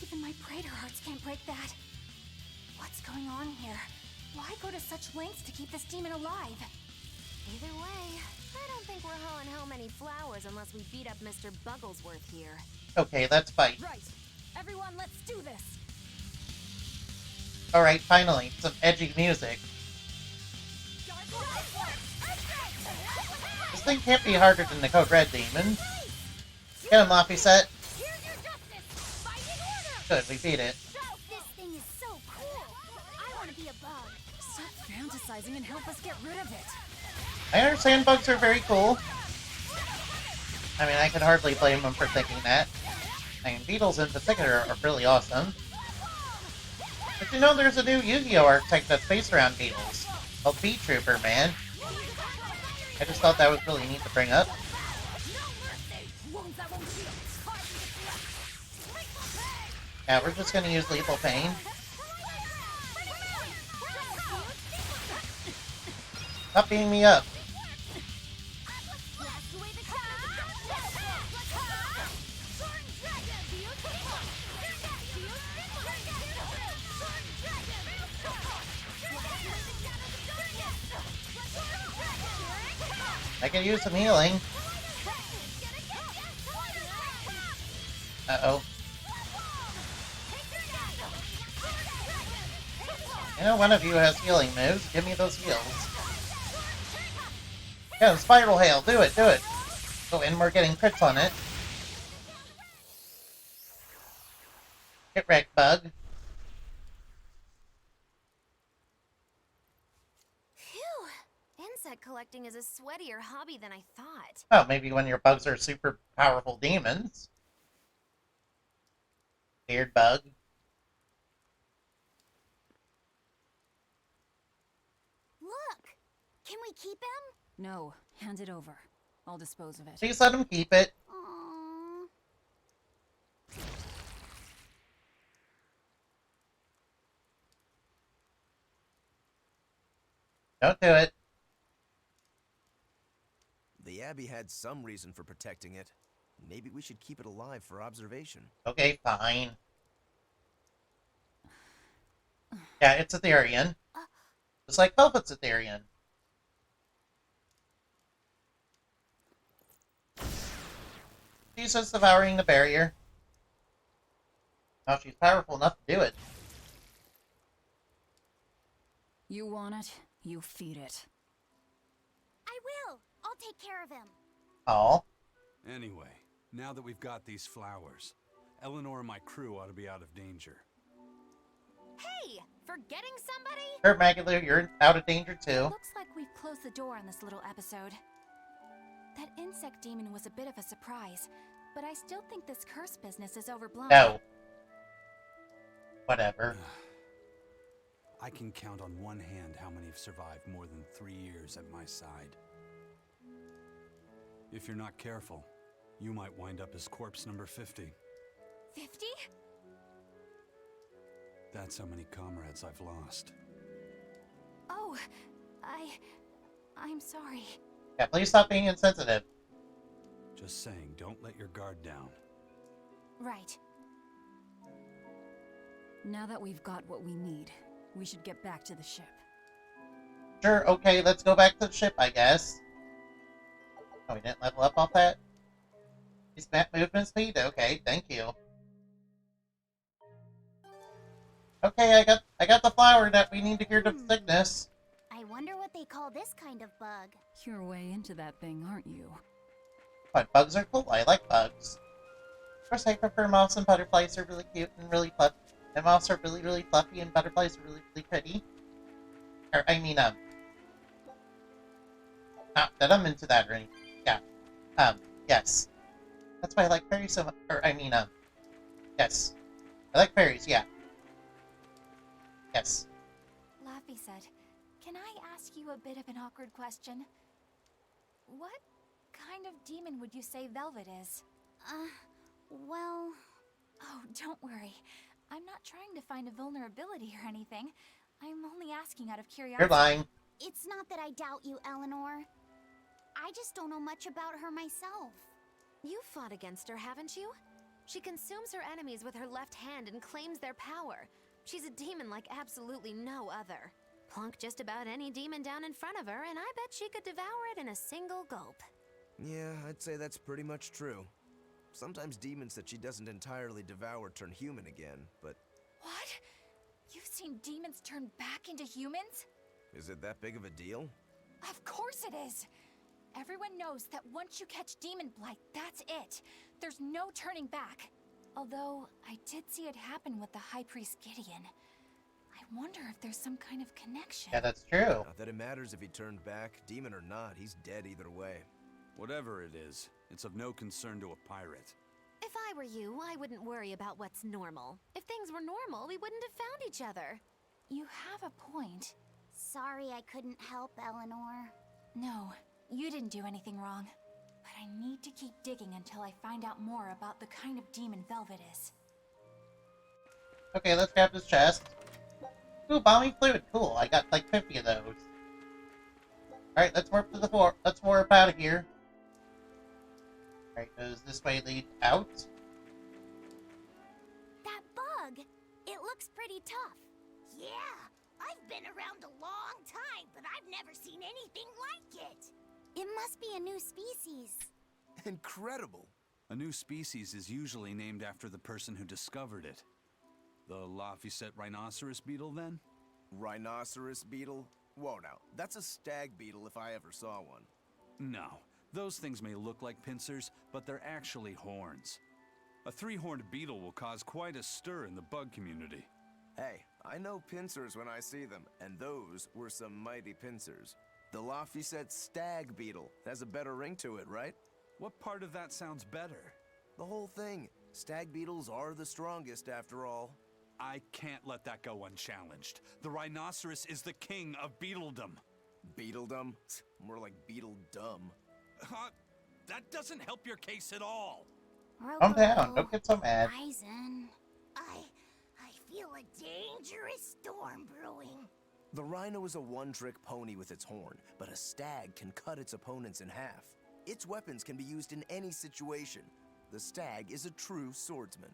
Even my Praetor hearts can't break that. What's going on here? Why go to such lengths to keep this demon alive? Either way, I don't think we're hauling home any flowers unless we beat up Mr. Bugglesworth here. Okay, let's fight. Right! Everyone, let's do this! Alright, finally, some edgy music. This thing can't be harder than the Code Red demon. Get him, Laphicet. Good, we beat it. This thing is so cool. I want to be a bug. Stop fantasizing and help us get rid of it! I understand bugs are very cool. I mean, I can hardly blame them for thinking that. I mean, beetles in particular are really awesome. But you know, there's a new Yu-Gi-Oh! Archetype that's based around beetles. Called Bee Trooper, man. I just thought that was really neat to bring up. Yeah, we're just gonna use Lethal Pain. Stop beating me up. I can use some healing. Uh-oh. You know, one of you has healing moves. Give me those heals. Yeah, Spiral Hail. Do it, do it. Oh, and we're getting crits on it. Get wrecked, bug. Phew! Insect collecting is a sweatier hobby than I thought. Oh, maybe when your bugs are super powerful demons. Weird bug. Look! Can we keep him? No, hand it over. I'll dispose of it. Please let him keep it. Aww. Don't do it. The Abbey had some reason for protecting it. Maybe we should keep it alive for observation. Okay, fine. Yeah, it's Etherian. Just like Velvet's Etherian. She's just devouring the barrier. Now she's powerful enough to do it. You want it, you feed it. I will! I'll take care of him. Aw. Anyway, now that we've got these flowers, Eleanor and my crew ought to be out of danger. Hey, forgetting somebody? Sure, Magalu, you're out of danger too. Looks like we've closed the door on this little episode. That insect demon was a bit of a surprise, but I still think this curse business is overblown. No. Whatever. I can count on one hand how many have survived more than 3 years at my side. If you're not careful, you might wind up as corpse number 50. 50? That's how many comrades I've lost. Oh, I'm sorry. Yeah, please stop being insensitive. Just saying, don't let your guard down. Right. Now that we've got what we need, we should get back to the ship. Sure, okay, let's go back to the ship, I guess. Oh, we didn't level up off that? Is map movement speed? Okay, thank you. Okay, I got the flower that we need to cure the sickness. I wonder what they call this kind of bug. You're way into that thing, aren't you? But bugs are cool. I like bugs. Of course, I prefer moths and butterflies. Are really cute and really fluffy. And moths are really, really fluffy, and butterflies are really, really pretty. Or, I mean, not that I'm into that or anything. Yeah. Yes. That's why I like fairies so much. Or, I mean, yes. I like fairies, yeah. Yes. Laffy said, "Can I ask you a bit of an awkward question? What kind of demon would you say Velvet is?" Well... Oh, don't worry. I'm not trying to find a vulnerability or anything. I'm only asking out of curiosity. You're lying. It's not that I doubt you, Eleanor. I just don't know much about her myself. You fought against her, haven't you? She consumes her enemies with her left hand and claims their power. She's a demon like absolutely no other. Plunk just about any demon down in front of her, and I bet she could devour it in a single gulp. Yeah, I'd say that's pretty much true. Sometimes demons that she doesn't entirely devour turn human again, but... What? You've seen demons turn back into humans? Is it that big of a deal? Of course it is! Everyone knows that once you catch demon blight, that's it. There's no turning back. Although, I did see it happen with the High Priest Gideon. I wonder if there's some kind of connection. Yeah, that's true. Not that it matters if he turned back, demon or not, he's dead either way. Whatever it is, it's of no concern to a pirate. If I were you, I wouldn't worry about what's normal. If things were normal, we wouldn't have found each other. You have a point. Sorry I couldn't help, Eleanor. No, you didn't do anything wrong. But I need to keep digging until I find out more about the kind of demon Velvet is. Okay, let's grab this chest. Ooh, bombing fluid. Cool. I got like 50 of those. Alright, let's warp to the floor. Let's warp out of here. Alright, does this way lead out? That bug! It looks pretty tough. Yeah, I've been around a long time, but I've never seen anything like it. It must be a new species. Incredible! A new species is usually named after the person who discovered it. The Laphicet rhinoceros beetle, then? Rhinoceros beetle? Whoa now, that's a stag beetle if I ever saw one. No. Those things may look like pincers, but they're actually horns. A three-horned beetle will cause quite a stir in the bug community. Hey, I know pincers when I see them, and those were some mighty pincers. The Laphicet stag beetle has a better ring to it, right? What part of that sounds better? The whole thing. Stag beetles are the strongest after all. I can't let that go unchallenged. The rhinoceros is the king of beetledom. Beetledom? More like beetle dumb. That doesn't help your case at all. Calm down. Don't get so mad. Ryzen. I feel a dangerous storm brewing. The rhino is a one-trick pony with its horn, but a stag can cut its opponents in half. Its weapons can be used in any situation. The stag is a true swordsman.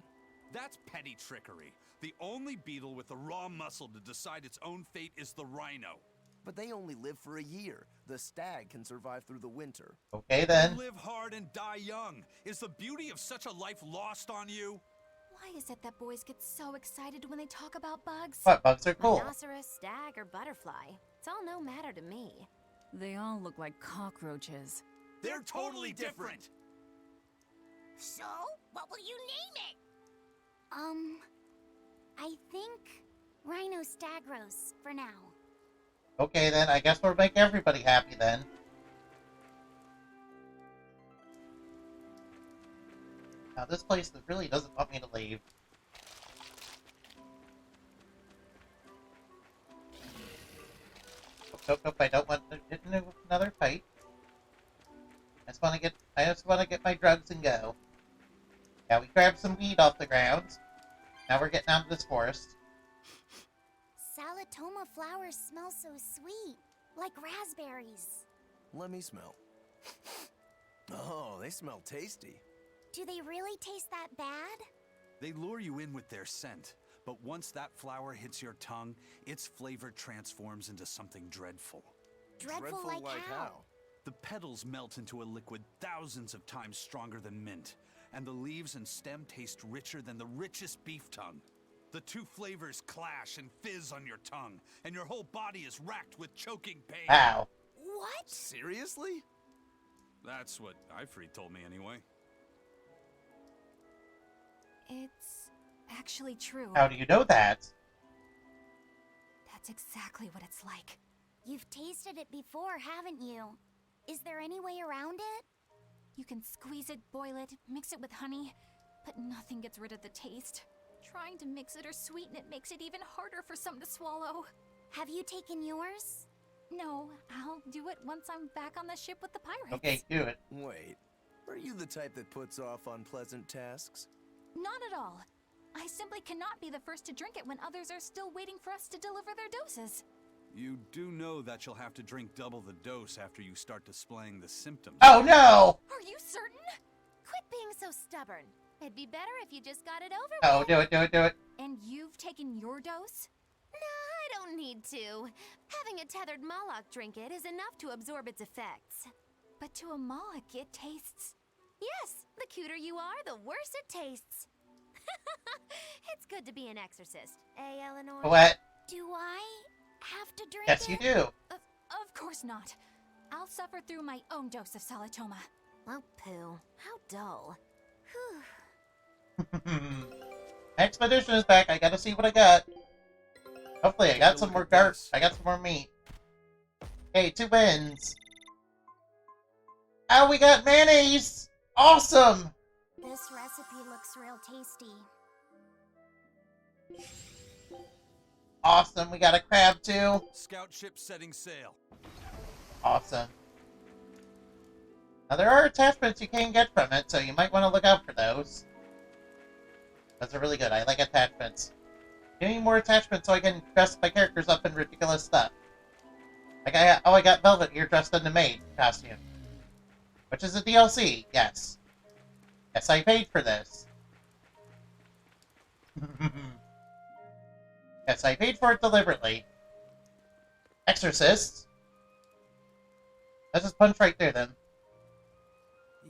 That's petty trickery. The only beetle with the raw muscle to decide its own fate is the rhino. But they only live for a year. The stag can survive through the winter. Okay then. Live hard and die young. Is the beauty of such a life lost on you? Why is it that boys get so excited when they talk about bugs? What? Bugs are cool. Rhinoceros, stag, or butterfly. It's all no matter to me. They all look like cockroaches. They're totally different. What will you name it? I think Rhinostagros for now. Okay, then. I guess we'll make everybody happy, then. Now, this place really doesn't want me to leave. Nope, I don't want to get into another fight. I just want to get my drugs and go. Yeah, we grabbed some weed off the ground. Now we're getting out of this forest. Salatoma flowers smell so sweet, like raspberries. Let me smell. Oh, they smell tasty. Do they really taste that bad? They lure you in with their scent, but once that flower hits your tongue, its flavor transforms into something dreadful. Dreadful like how? The petals melt into a liquid thousands of times stronger than mint, and the leaves and stem taste richer than the richest beef tongue. The two flavors clash and fizz on your tongue, and your whole body is racked with choking pain. Wow. What? Seriously? That's what Ifrit told me anyway. It's actually true. How do you know that? That's exactly what it's like. You've tasted it before, haven't you? Is there any way around it? You can squeeze it, boil it, mix it with honey, but nothing gets rid of the taste. Trying to mix it or sweeten it makes it even harder for some to swallow. Have you taken yours? No, I'll do it once I'm back on the ship with the pirates. Okay, do it. Wait, are you the type that puts off unpleasant tasks? Not at all. I simply cannot be the first to drink it when others are still waiting for us to deliver their doses. You do know that you'll have to drink double the dose after you start displaying the symptoms. Oh no! Are you certain? Quit being so stubborn. It'd be better if you just got it over Oh, with. do it, do it, do it. And you've taken your dose? Nah, I don't need to. Having a tethered Moloch drink it is enough to absorb its effects. But to a Moloch, it tastes... Yes, the cuter you are, the worse it tastes. It's good to be an exorcist, eh, Eleanor? What? Do I have to drink Yes, it? you do. Of course not. I'll suffer through my own dose of Salatoma. Oh, poo. How dull. Expedition is back. I gotta see what I got. Hopefully, I got some more dirt. I got some more meat. Okay, 2 wins. Oh, we got mayonnaise! Awesome! This recipe looks real tasty. Awesome, we got a crab too. Scout ship setting sail. Awesome. Now, there are attachments you can get from it, so you might want to look out for those. Those are really good. I like attachments. Give me more attachments so I can dress my characters up in ridiculous stuff. Like, I got Velvet here dressed in the maid costume. Which is a DLC, yes. Yes, I paid for this. Yes, I paid for it deliberately. Exorcist. Let's just punch right there, then.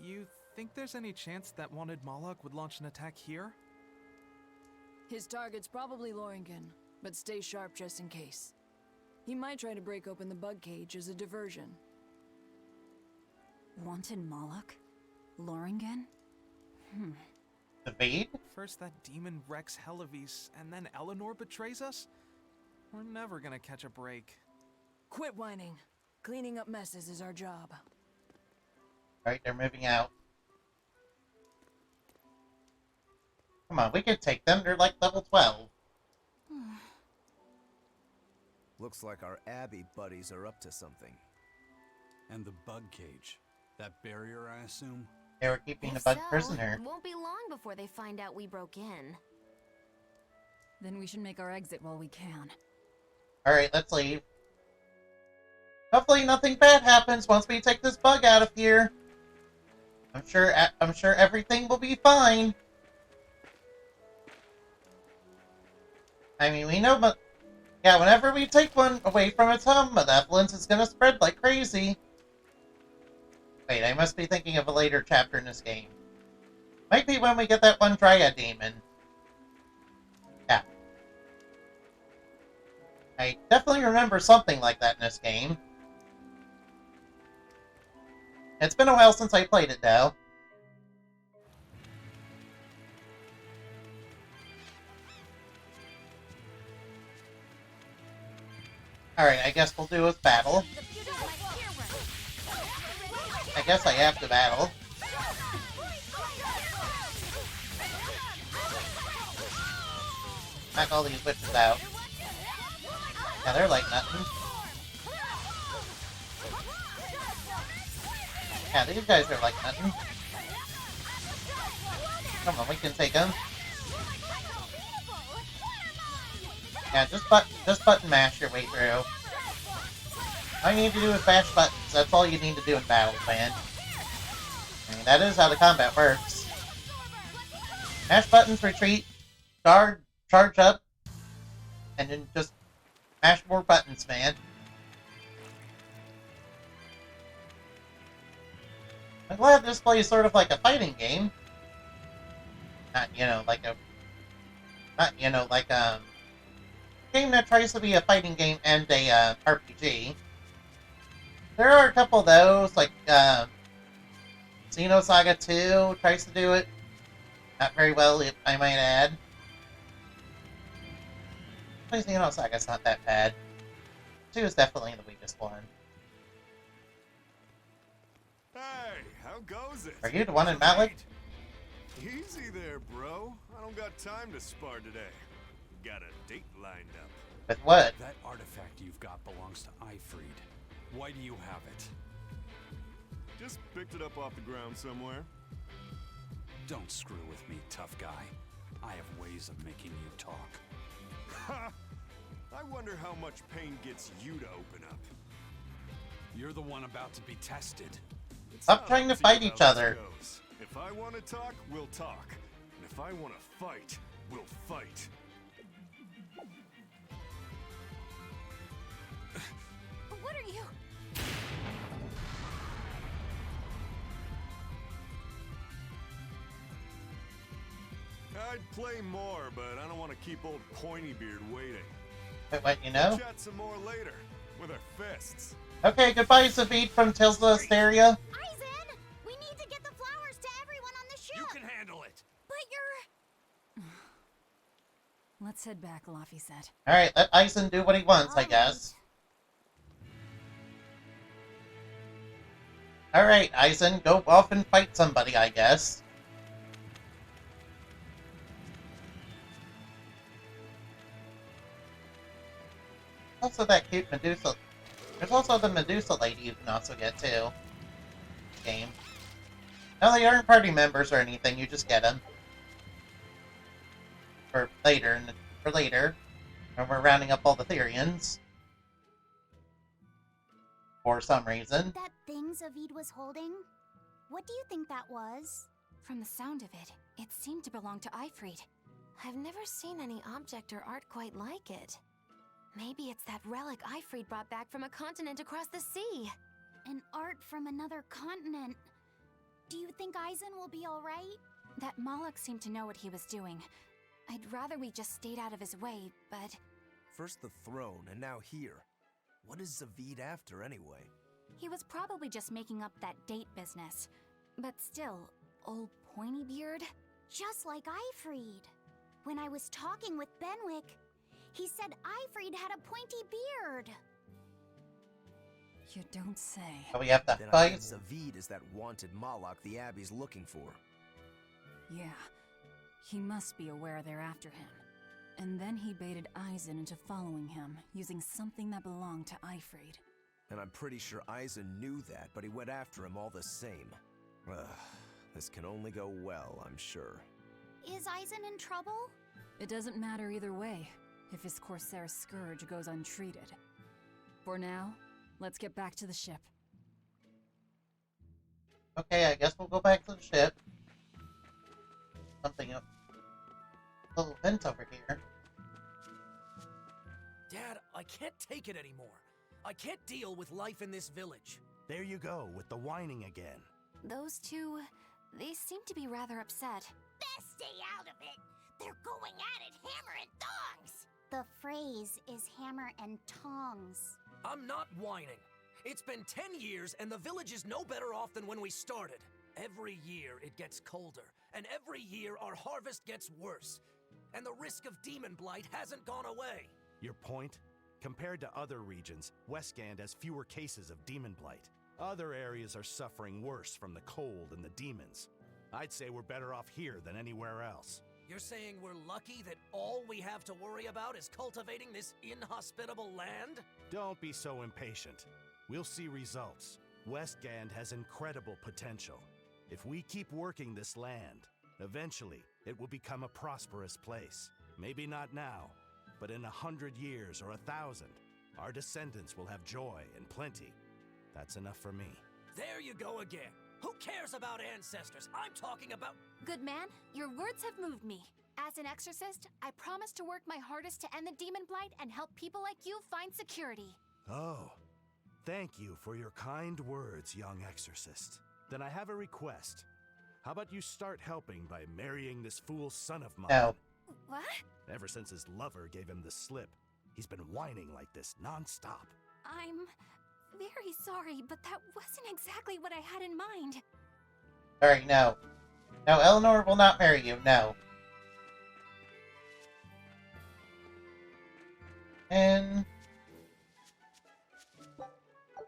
You think there's any chance that wanted Moloch would launch an attack here? His target's probably Loringen, but stay sharp just in case. He might try to break open the bug cage as a diversion. Wanted Moloch? Loringen? The maid? First that demon Rex Helavis, and then Eleanor betrays us? We're never gonna catch a break. Quit whining. Cleaning up messes is our job. Alright, they're moving out. Come on, we can take them. They're like level 12. Looks like our Abbey buddies are up to something. And the bug cage. That barrier, I assume? They were keeping If the bug so, prisoner. it won't be long before they find out we broke in. Then we should make our exit while we can. Alright, let's leave. Hopefully nothing bad happens once we take this bug out of here. I'm sure everything will be fine. I mean, we know, but yeah, whenever we take one away from its home, malevolence is gonna spread like crazy. Wait, I must be thinking of a later chapter in this game. Might be when we get that one Dryad demon. Yeah. I definitely remember something like that in this game. It's been a while since I played it, though. Alright, I guess we'll do a battle. I guess I have to battle. Knock all these witches out. Yeah, they're like nothing. Yeah, these guys are like nothing. Come on, we can take them. Yeah, just button mash your way through. All you need to do is bash buttons. That's all you need to do in battles, man. I mean, that is how the combat works. Mash buttons, retreat, charge up, and then just mash more buttons, man. I'm glad this plays sort of like a fighting game. Not, like a game that tries to be a fighting game and a RPG. There are a couple of those, like Xenosaga 2 tries to do it. Not very well, if I might add. Xenosaga's not that bad. 2 is definitely the weakest one. Hey, how goes it? Are you the one in Malik? Easy there, bro. I don't got time to spar today. Got a date lined up. With what? That artifact you've got belongs to Ifried. Why do you have it? Just picked it up off the ground somewhere. Don't screw with me, tough guy. I have ways of making you talk. Ha! I wonder how much pain gets you to open up. You're the one about to be tested. Stop trying to fight each other. If I want to talk, we'll talk. And if I want to fight, we'll fight. What are you? I'd play more, but I don't want to keep old Pointybeard waiting. But you know? We'll chat some more later, with our fists. Okay, goodbye, Savit from Tales of Berseria. Aizen! We need to get the flowers to everyone on the ship! You can handle it! But you're... Let's head back, Laffy said. Alright, let Aizen do what he wants, I guess. Alright, Aizen, go off and fight somebody, I guess. Also that cute Medusa. There's also the Medusa lady you can also get too. Game. No, they aren't party members or anything, you just get them. For later, when we're rounding up all the Therians. For some reason. That thing Zavid was holding? What do you think that was? From the sound of it, it seemed to belong to Ifried. I've never seen any object or art quite like it. Maybe it's that relic Ifried brought back from a continent across the sea. An art from another continent. Do you think Aizen will be alright? That Moloch seemed to know what he was doing. I'd rather we just stayed out of his way, but... First the throne, and now here. What is Zavid after, anyway? He was probably just making up that date business. But still, old Pointybeard? Just like Ifried. When I was talking with Benwick, he said Ifried had a pointy beard. You don't say. So we have to Then I fight. think Zavid is that wanted Moloch the Abbey's looking for. Yeah. He must be aware they're after him. And then he baited Aizen into following him, using something that belonged to Ifried. And I'm pretty sure Aizen knew that, but he went after him all the same. Ugh, this can only go well, I'm sure. Is Aizen in trouble? It doesn't matter either way, if his Corsair scourge goes untreated. For now, let's get back to the ship. Okay, I guess we'll go back to the ship. Something up. Little vent over here. Dad, I can't take it anymore. I can't deal with life in this village. There you go, with the whining again. Those two, they seem to be rather upset. Best stay out of it. They're going at it hammer and thongs. The phrase is hammer and tongs. I'm not whining. It's been 10 years and the village is no better off than when we started. Every year it gets colder, and every year our harvest gets worse. And the risk of demon blight hasn't gone away. Your point? Compared to other regions, Westgand has fewer cases of demon blight. Other areas are suffering worse from the cold and the demons. I'd say we're better off here than anywhere else. You're saying we're lucky that all we have to worry about is cultivating this inhospitable land? Don't be so impatient. We'll see results. Westgand has incredible potential. If we keep working this land, eventually it will become a prosperous place. Maybe not now, but in 100 years or 1,000, our descendants will have joy and plenty. That's enough for me. There you go again. Who cares about ancestors? I'm talking about... Good man, your words have moved me. As an exorcist, I promise to work my hardest to end the demon blight and help people like you find security. Oh, thank you for your kind words, young exorcist. Then I have a request. How about you start helping by marrying this fool son of mine? No. What? Ever since his lover gave him the slip, he's been whining like this non-stop. I'm very sorry, but that wasn't exactly what I had in mind. Alright, no. No, Eleanor will not marry you, no. And...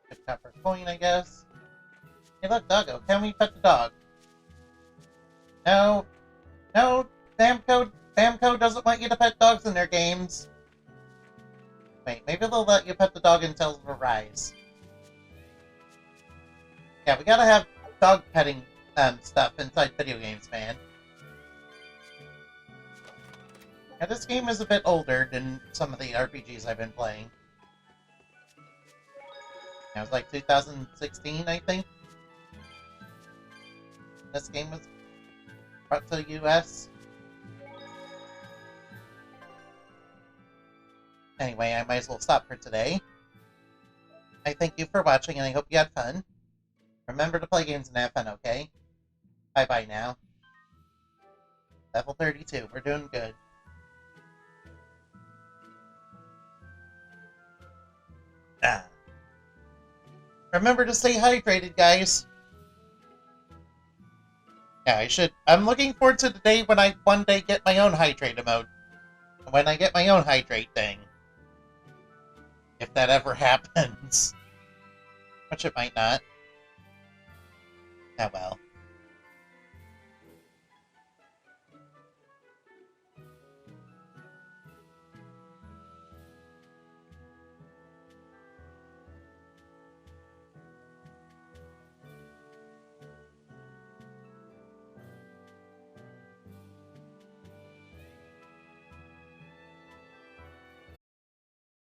pick up her coin, I guess. Hey look, doggo, can we pet the dog? No. No, Bamco doesn't want you to pet dogs in their games. Wait, maybe they'll let you pet the dog until it arrives. Yeah, we gotta have dog petting stuff inside video games, man. Now, this game is a bit older than some of the RPGs I've been playing. It was like 2016, I think. This game was brought to the US. Anyway, I might as well stop for today. I thank you for watching, and I hope you had fun. Remember to play games and have fun, okay? Bye-bye now. Level 32. We're doing good. Remember to stay hydrated, guys. Yeah, I'm looking forward to the day when I one day get my own hydrate emote. When I get my own hydrate thing. If that ever happens. Which it might not. Oh well.